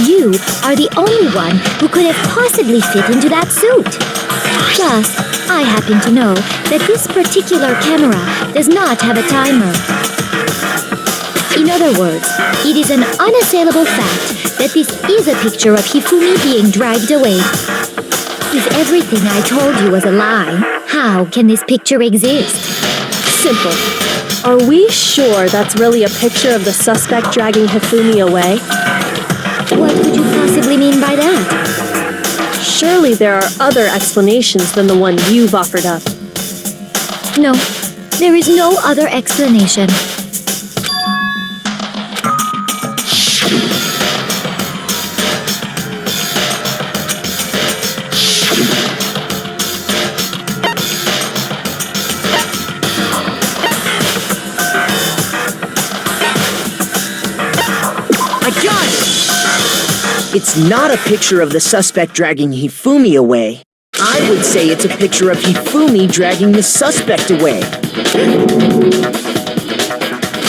You are the only one who could have possibly fit into that suit. Plus, I happen to know that this particular camera does not have a timer. In other words, it is an unassailable fact that this is a picture of Hifumi being dragged away. If everything I told you was a lie, how can this picture exist? Simple. Are we sure that's really a picture of the suspect dragging Hifumi away? What could you possibly mean by that? Surely there are other explanations than the one you've offered up. No, there is no other explanation. It's not a picture of the suspect dragging Hifumi away. I would say it's a picture of Hifumi dragging the suspect away.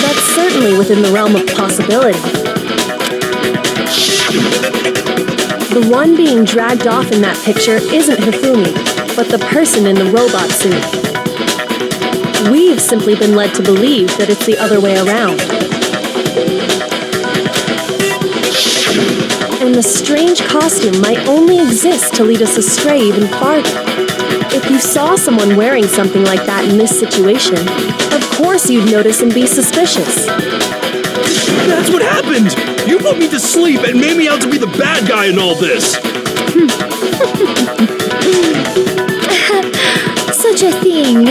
That's certainly within the realm of possibility. The one being dragged off in that picture isn't Hifumi, but the person in the robot suit. We've simply been led to believe that it's the other way around. And the strange costume might only exist to lead us astray even farther. If you saw someone wearing something like that in this situation, of course you'd notice and be suspicious. That's what happened! You put me to sleep and made me out to be the bad guy in all this! Such a thing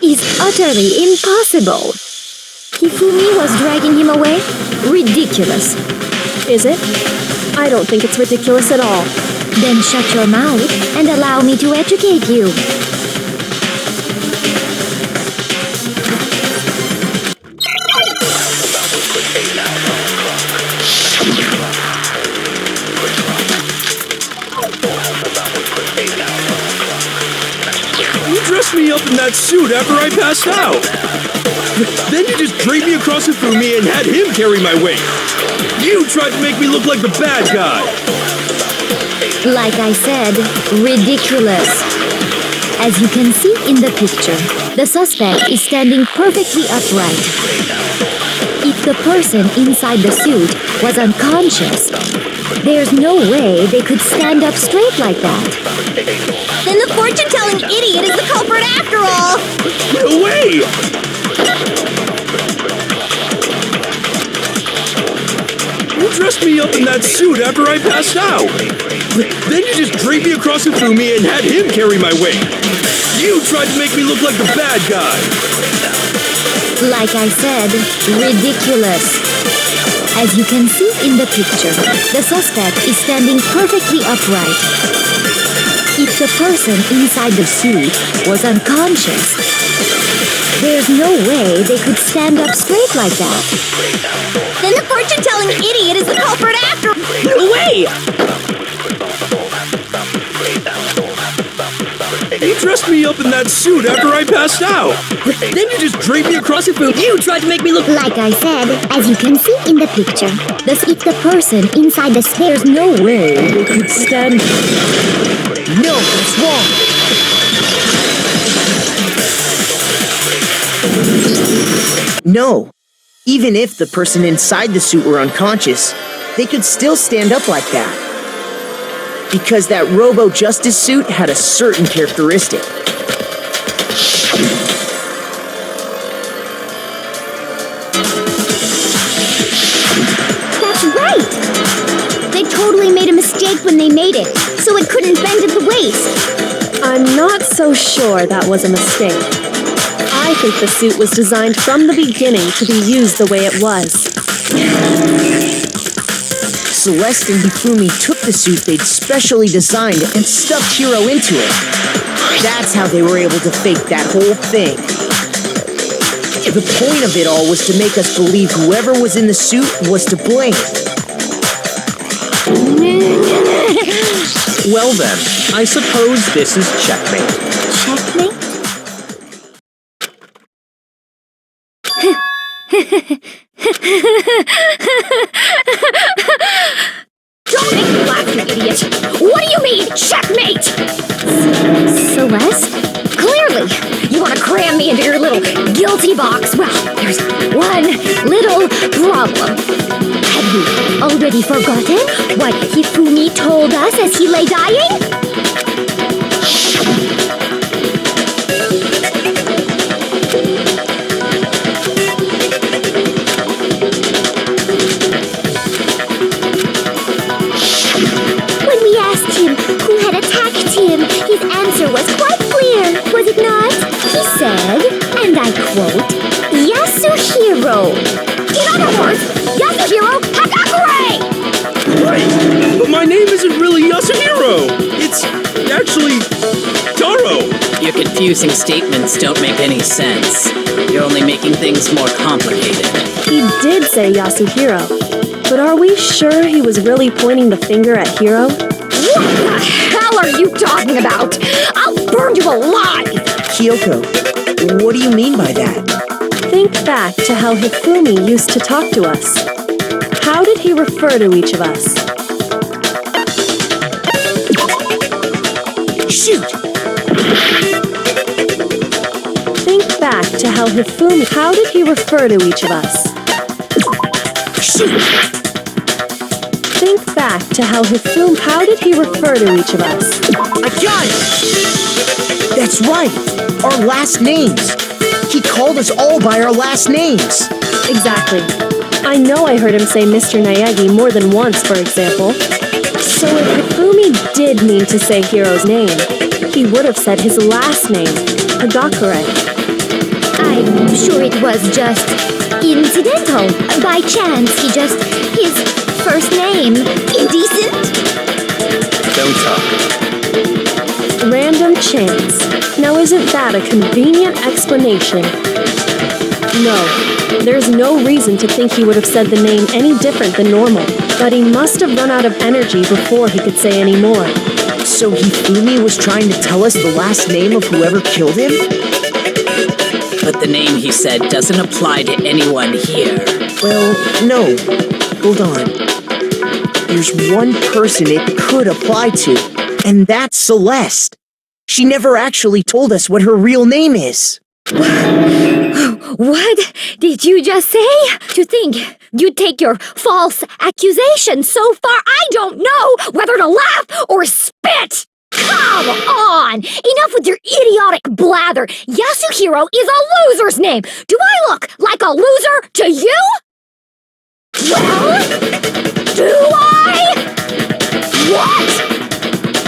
is utterly impossible. Hifumi was dragging him away? Ridiculous. Is it? I don't think it's ridiculous at all. Then shut your mouth and allow me to educate you. You dressed me up in that suit after I passed out. Then you just dragged me across Hifumi and had him carry my weight. You tried to make me look like the bad guy. Like I said, ridiculous. As you can see in the picture, the suspect is standing perfectly upright. If the person inside the suit was unconscious, there's no way they could stand up straight like that. Then the fortune-telling idiot is the culprit after all! No way! You dressed me up in that suit after I passed out. Then you just draped me across Hifumi and had him carry my weight. You tried to make me look like the bad guy. Like I said, ridiculous. As you can see in the picture, the suspect is standing perfectly upright. If the person inside the suit was unconscious, there's no way they could stand up straight like that. Then the fortune-telling idiot is the culprit after. No way! You dressed me up in that suit after I passed out. Then you just draped me across Hifumi. You tried to make me look... Like I said, as you can see in the picture, if the person inside the there's no way they could stand. No, that's wrong. No. Even if the person inside the suit were unconscious, they could still stand up like that. Because that Robo-Justice suit had a certain characteristic. That's right! They totally made a mistake when they made it, so it couldn't bend at the waist. I'm not so sure that was a mistake. I think the suit was designed from the beginning to be used the way it was. Celeste and Hifumi took the suit they'd specially designed and stuffed Hiro into it. That's how they were able to fake that whole thing. The point of it all was to make us believe whoever was in the suit was to blame. Well then, I suppose this is checkmate. Checkmate? Don't make me laugh, you idiot! What do you mean, checkmate? Celeste? Clearly, you want to cram me into your little guilty box. Well, there's one little problem. Have you already forgotten what Hifumi told us as he lay dying? When we asked him who had attacked him, his answer was quite clear, was it not? He said, and I quote, Yasuhiro. In other words, Yasuhiro Hagakure! Right, but my name isn't really Yasuhiro. It's actually Taro. Your confusing statements don't make any sense. You're only making things more complicated. He did say Yasuhiro, but are we sure he was really pointing the finger at Hiro? What the hell are you talking about? I'll burn you alive! Kyoko, what do you mean by that? Think back to how Hifumi used to talk to us. How did he refer to each of us? Shoot! Think back to how Hifumi... How did he refer to each of us? Shoot! Think back to how Hifumi... How did he refer to each of us? I got it! That's right! Our last names! He called us all by our last names! Exactly. I know I heard him say Mr. Naegi more than once, for example. So if Hifumi did mean to say Hiro's name, he would have said his last name, Hagakure. I'm sure it was just incidental. By chance, his first name. Indecent? Don't talk. Random chance. Now isn't that a convenient explanation? No, there's no reason to think he would have said the name any different than normal, but he must have run out of energy before he could say any more. So Hifumi was trying to tell us the last name of whoever killed him? But the name he said doesn't apply to anyone here. Well, no. Hold on. There's one person it could apply to, and that's Celeste. She never actually told us what her real name is. What did you just say? To think you'd take your false accusation so far, I don't know whether to laugh or spit! Come on! Enough with your idiotic blather! Yasuhiro is a loser's name! Do I look like a loser to you? Well, do I? What?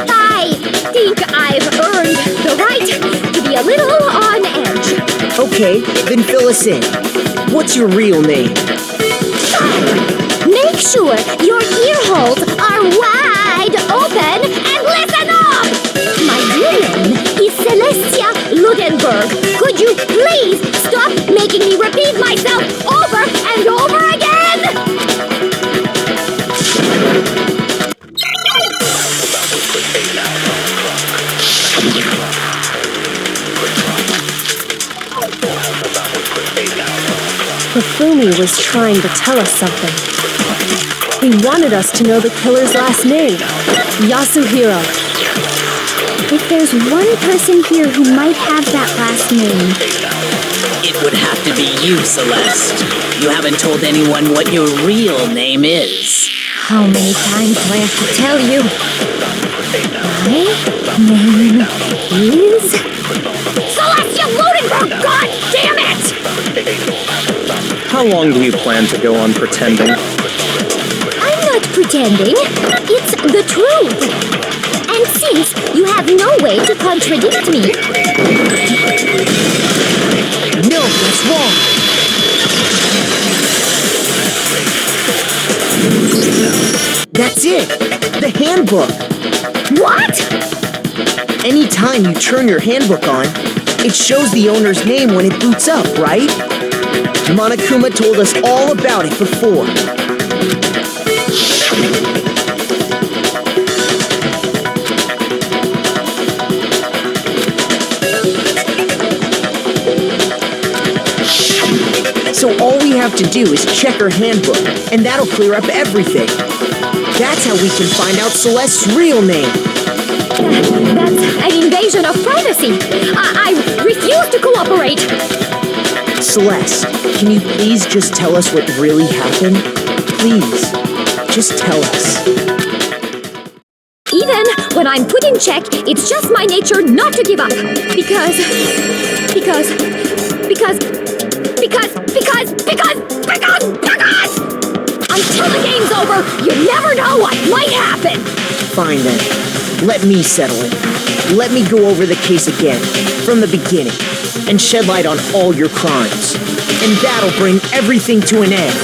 I think I've earned the right to be a little on edge. Okay, then fill us in. What's your real name? Make sure your ear holes are wide open and listen up! My real name is Celestia Ludenberg. Could you please stop making me repeat myself over and over again? Hifumi was trying to tell us something. He wanted us to know the killer's last name, Yasuhiro. If there's one person here who might have that last name, It would have to be you, Celeste. You haven't told anyone what your real name is. How many times do I have to tell you? My name is... Celestia Ludenberg! God damn it! How long do you plan to go on pretending? I'm not pretending. It's the truth. And since you have no way to contradict me... No, that's wrong. That's it. The handbook. What? Anytime you turn your handbook on, it shows the owner's name when it boots up, right? Monokuma told us all about it before. So all we have to do is check her handbook, and that'll clear up everything. That's how we can find out Celeste's real name. That's an invasion of privacy. I refuse to cooperate. Celeste, can you please just tell us what really happened? Please, just tell us. Even when I'm put in check, it's just my nature not to give up. Because until the game's over, you never know what might happen. Fine then. Let me settle it. Let me go over the case again, from the beginning, and shed light on all your crimes. And that'll bring everything to an end.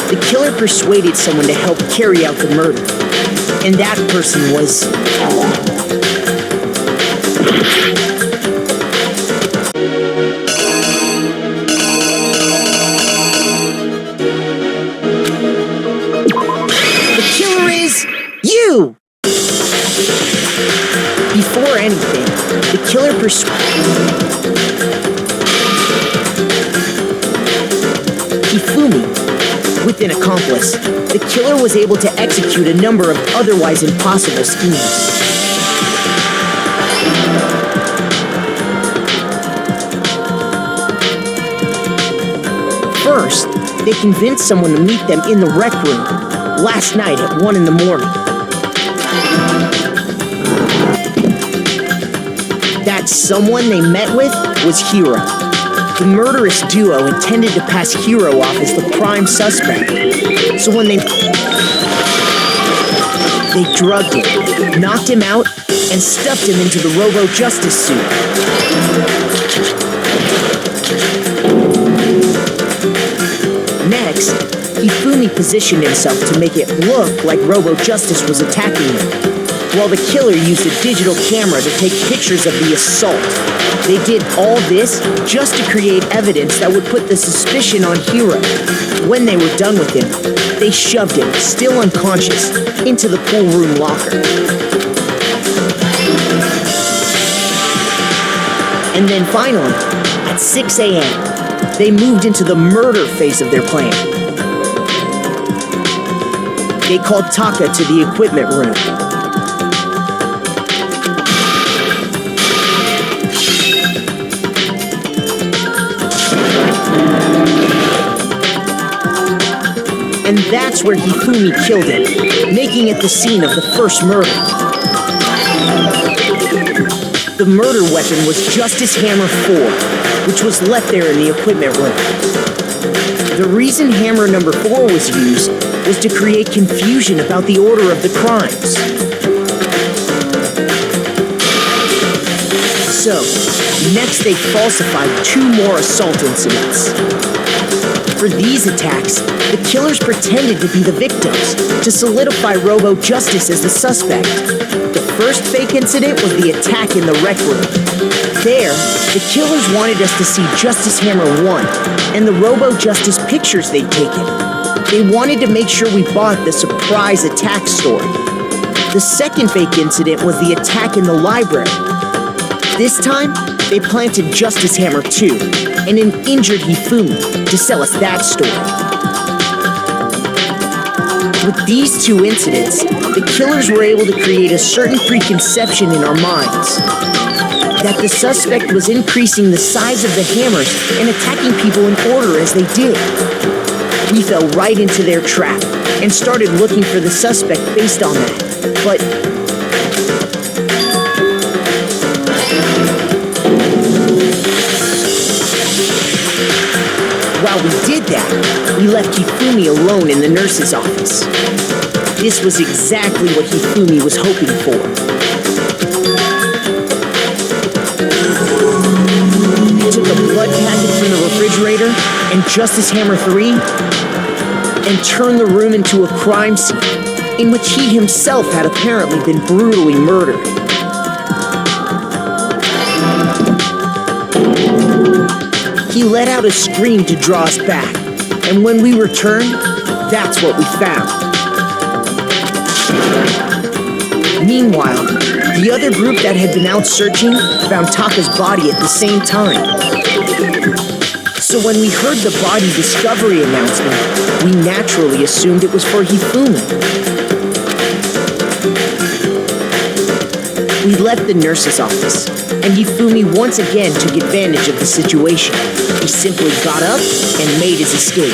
the killer persuaded someone to help carry out the murder. And that person was... The killer is... you! Before anything, the killer Hifumi, with an accomplice, the killer was able to execute a number of otherwise impossible schemes. First, they convinced someone to meet them in the rec room last night at 1 in the morning. That someone they met with was Hiro. The murderous duo intended to pass Hiro off as the prime suspect. So when they drugged him, knocked him out, and stuffed him into the Robo-Justice suit. Next, Hifumi positioned himself to make it look like Robo-Justice was attacking him, while the killer used a digital camera to take pictures of the assault. They did all this just to create evidence that would put the suspicion on Hiro. When they were done with him, they shoved him, still unconscious, into the pool room locker. And then finally, at 6 a.m., they moved into the murder phase of their plan. They called Taka to the equipment room. And that's where Hifumi killed him, making it the scene of the first murder. The murder weapon was Justice Hammer 4, which was left there in the equipment room. The reason Hammer number 4 was used was to create confusion about the order of the crimes. So, next they falsified 2 more assault incidents. For these attacks, the killers pretended to be the victims to solidify Robo-Justice as the suspect. The first fake incident was the attack in the rec room. There, the killers wanted us to see Justice Hammer 1 and the Robo-Justice pictures they'd taken. They wanted to make sure we bought the surprise attack story. The second fake incident was the attack in the library. This time, they planted Justice Hammer 2 and an injured Hifumi to sell us that story. With these 2 incidents, the killers were able to create a certain preconception in our minds that the suspect was increasing the size of the hammers and attacking people in order as they did. We fell right into their trap and started looking for the suspect based on that. But while we did that, we left Hifumi alone in the nurse's office. This was exactly what Hifumi was hoping for. He took a blood packet from the refrigerator and Justice Hammer 3 and turned the room into a crime scene in which he himself had apparently been brutally murdered. He let out a scream to draw us back, and when we returned, that's what we found. Meanwhile, the other group that had been out searching found Taka's body at the same time. So when we heard the body discovery announcement, we naturally assumed it was for Hifumi. We left the nurse's office, and Hifumi once again took advantage of the situation. He simply got up and made his escape.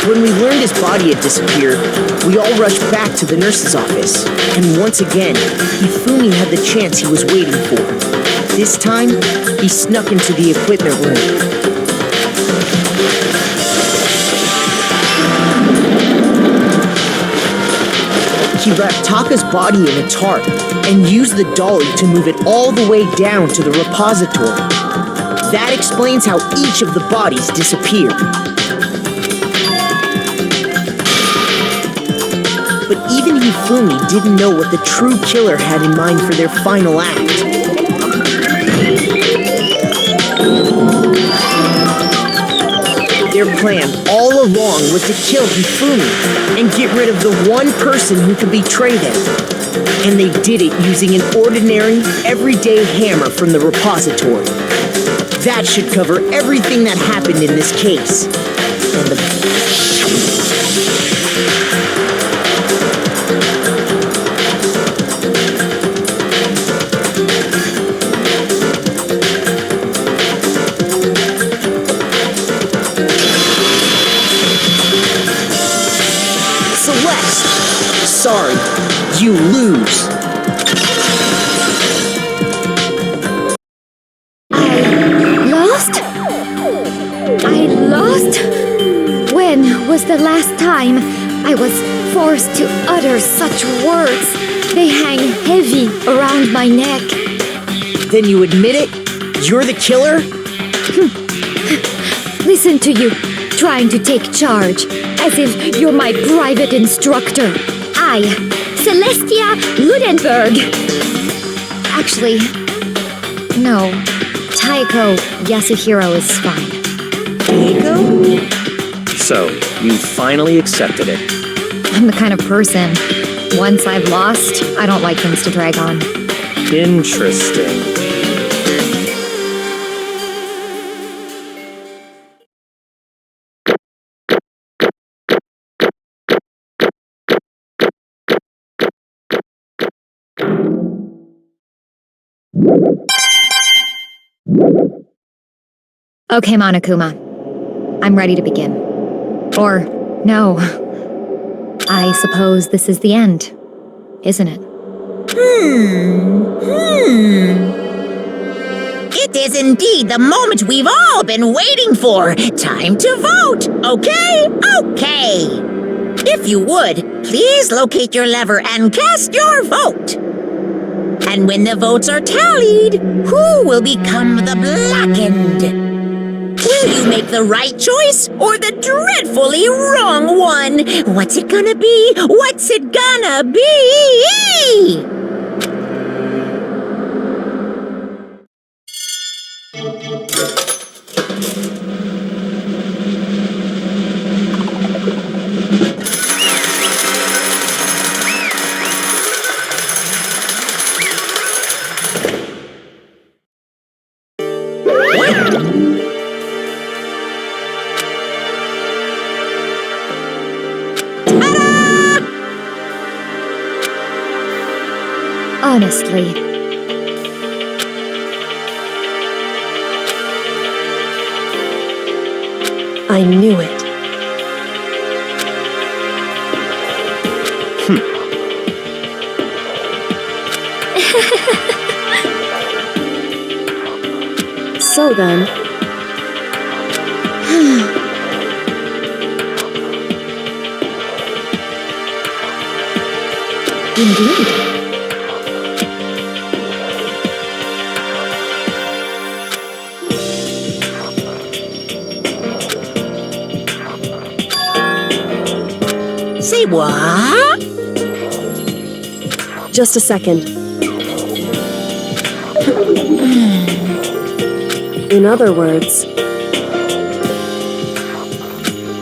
When we learned his body had disappeared, we all rushed back to the nurse's office. And once again, Hifumi had the chance he was waiting for. This time, he snuck into the equipment room. He wrapped Taka's body in a tarp and used the dolly to move it all the way down to the repository. That explains how each of the bodies disappeared. Hifumi didn't know what the true killer had in mind for their final act. Their plan all along was to kill Hifumi and get rid of the one person who could betray them. And they did it using an ordinary, everyday hammer from the repository. That should cover everything that happened in this case. And Celeste, sorry, you lose. I lost? When was the last time I was forced to utter such words? They hang heavy around my neck. Then you admit it? You're the killer? Listen to you, trying to take charge, as if you're my private instructor. I, Celestia Ludenberg. Actually, no. Taiko Yasuhiro is fine. Taiko? So, you finally accepted it. I'm the kind of person, once I've lost, I don't like things to drag on. Interesting. Okay, Monokuma. I'm ready to begin. Or, no. I suppose this is the end, isn't it? It is indeed the moment we've all been waiting for. Time to vote, okay? Okay. If you would, please locate your lever and cast your vote. And when the votes are tallied, who will become the blackened? Will you make the right choice or the dreadfully wrong one? What's it gonna be? What's it gonna be? Honestly, I knew it. So then... indeed. Say what? Just a second. In other words...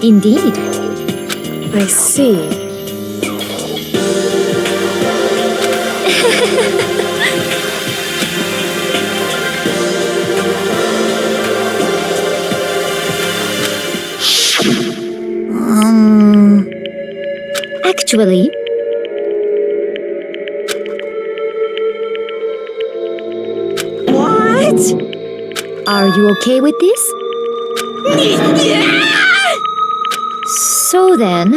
Indeed. I see. Actually, What? are you okay with this? So then,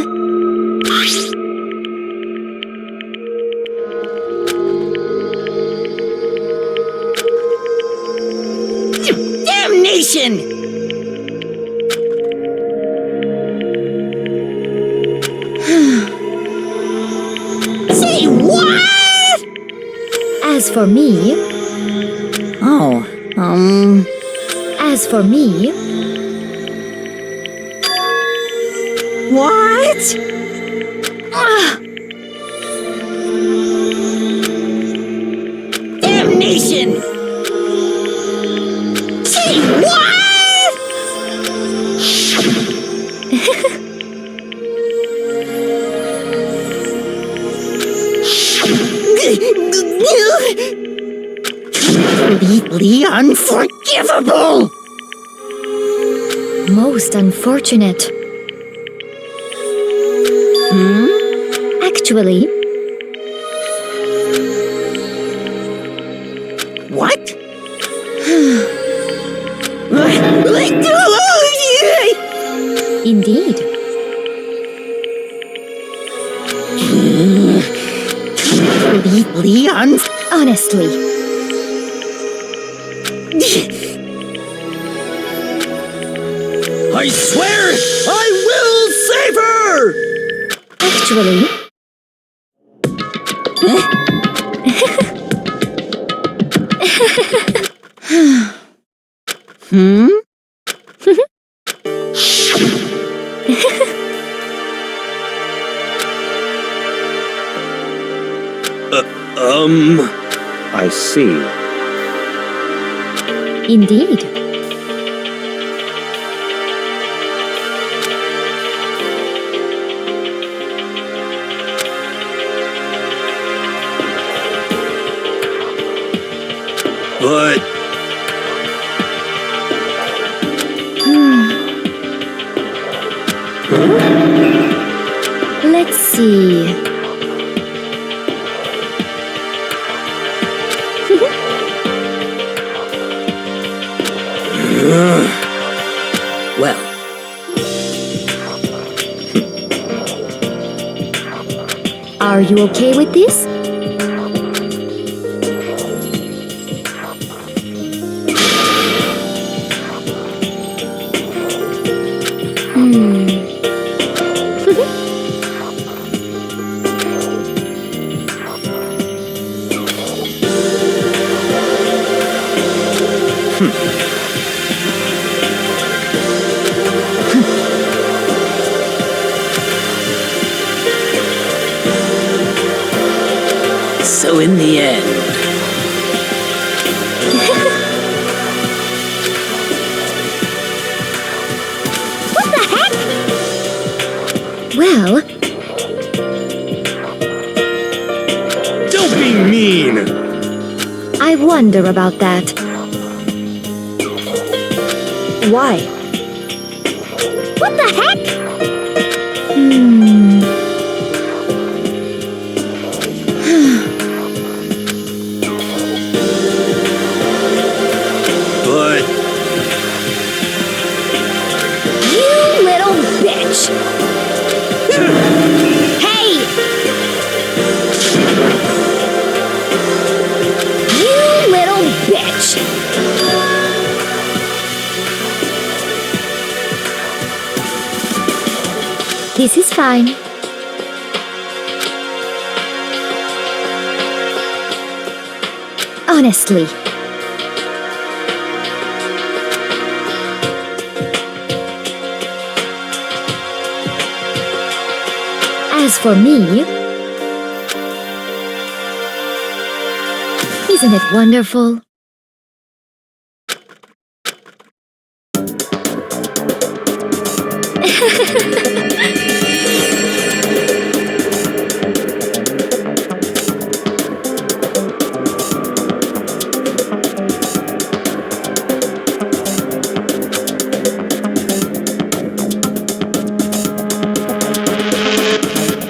Damnation! Say what? as for me, as for me, What? explosion! Say what? Completely unforgivable! Most unfortunate. Actually, What? indeed. Completely Honestly, I swear I will save her! actually, I see. indeed. But Let's see. Well, Are you okay with this? so in the end, Well, don't be mean! I wonder about that. Why? What the heck? But You little bitch! Hey! You little bitch! This is fine. Honestly. As for me, isn't it wonderful?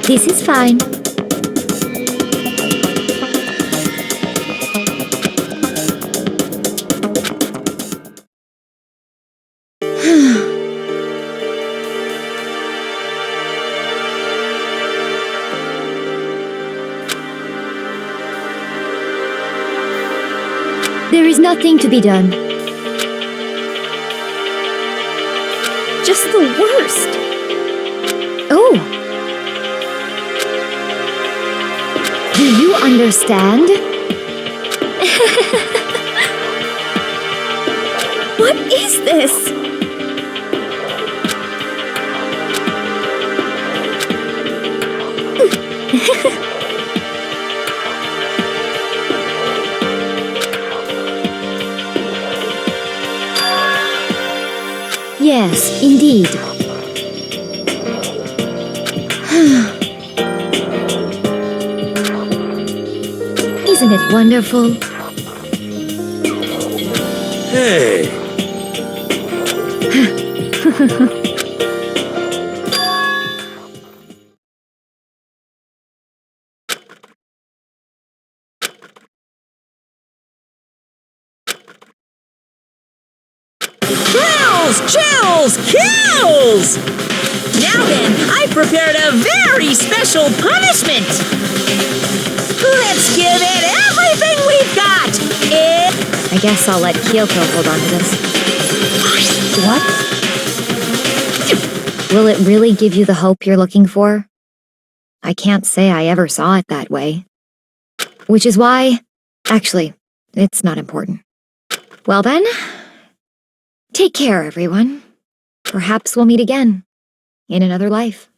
This is fine. There is nothing to be done. Just the worst. Oh! Do you understand? What is this? Yes, indeed. Isn't it wonderful? Hey, Chills! Kills! Now then, I've prepared a very special punishment! Let's give it everything we've got! I guess I'll let Kyoko hold on to this. What? Will it really give you the hope you're looking for? I can't say I ever saw it that way. Which is why... Actually, it's not important. Well then, take care, everyone. Perhaps we'll meet again, in another life.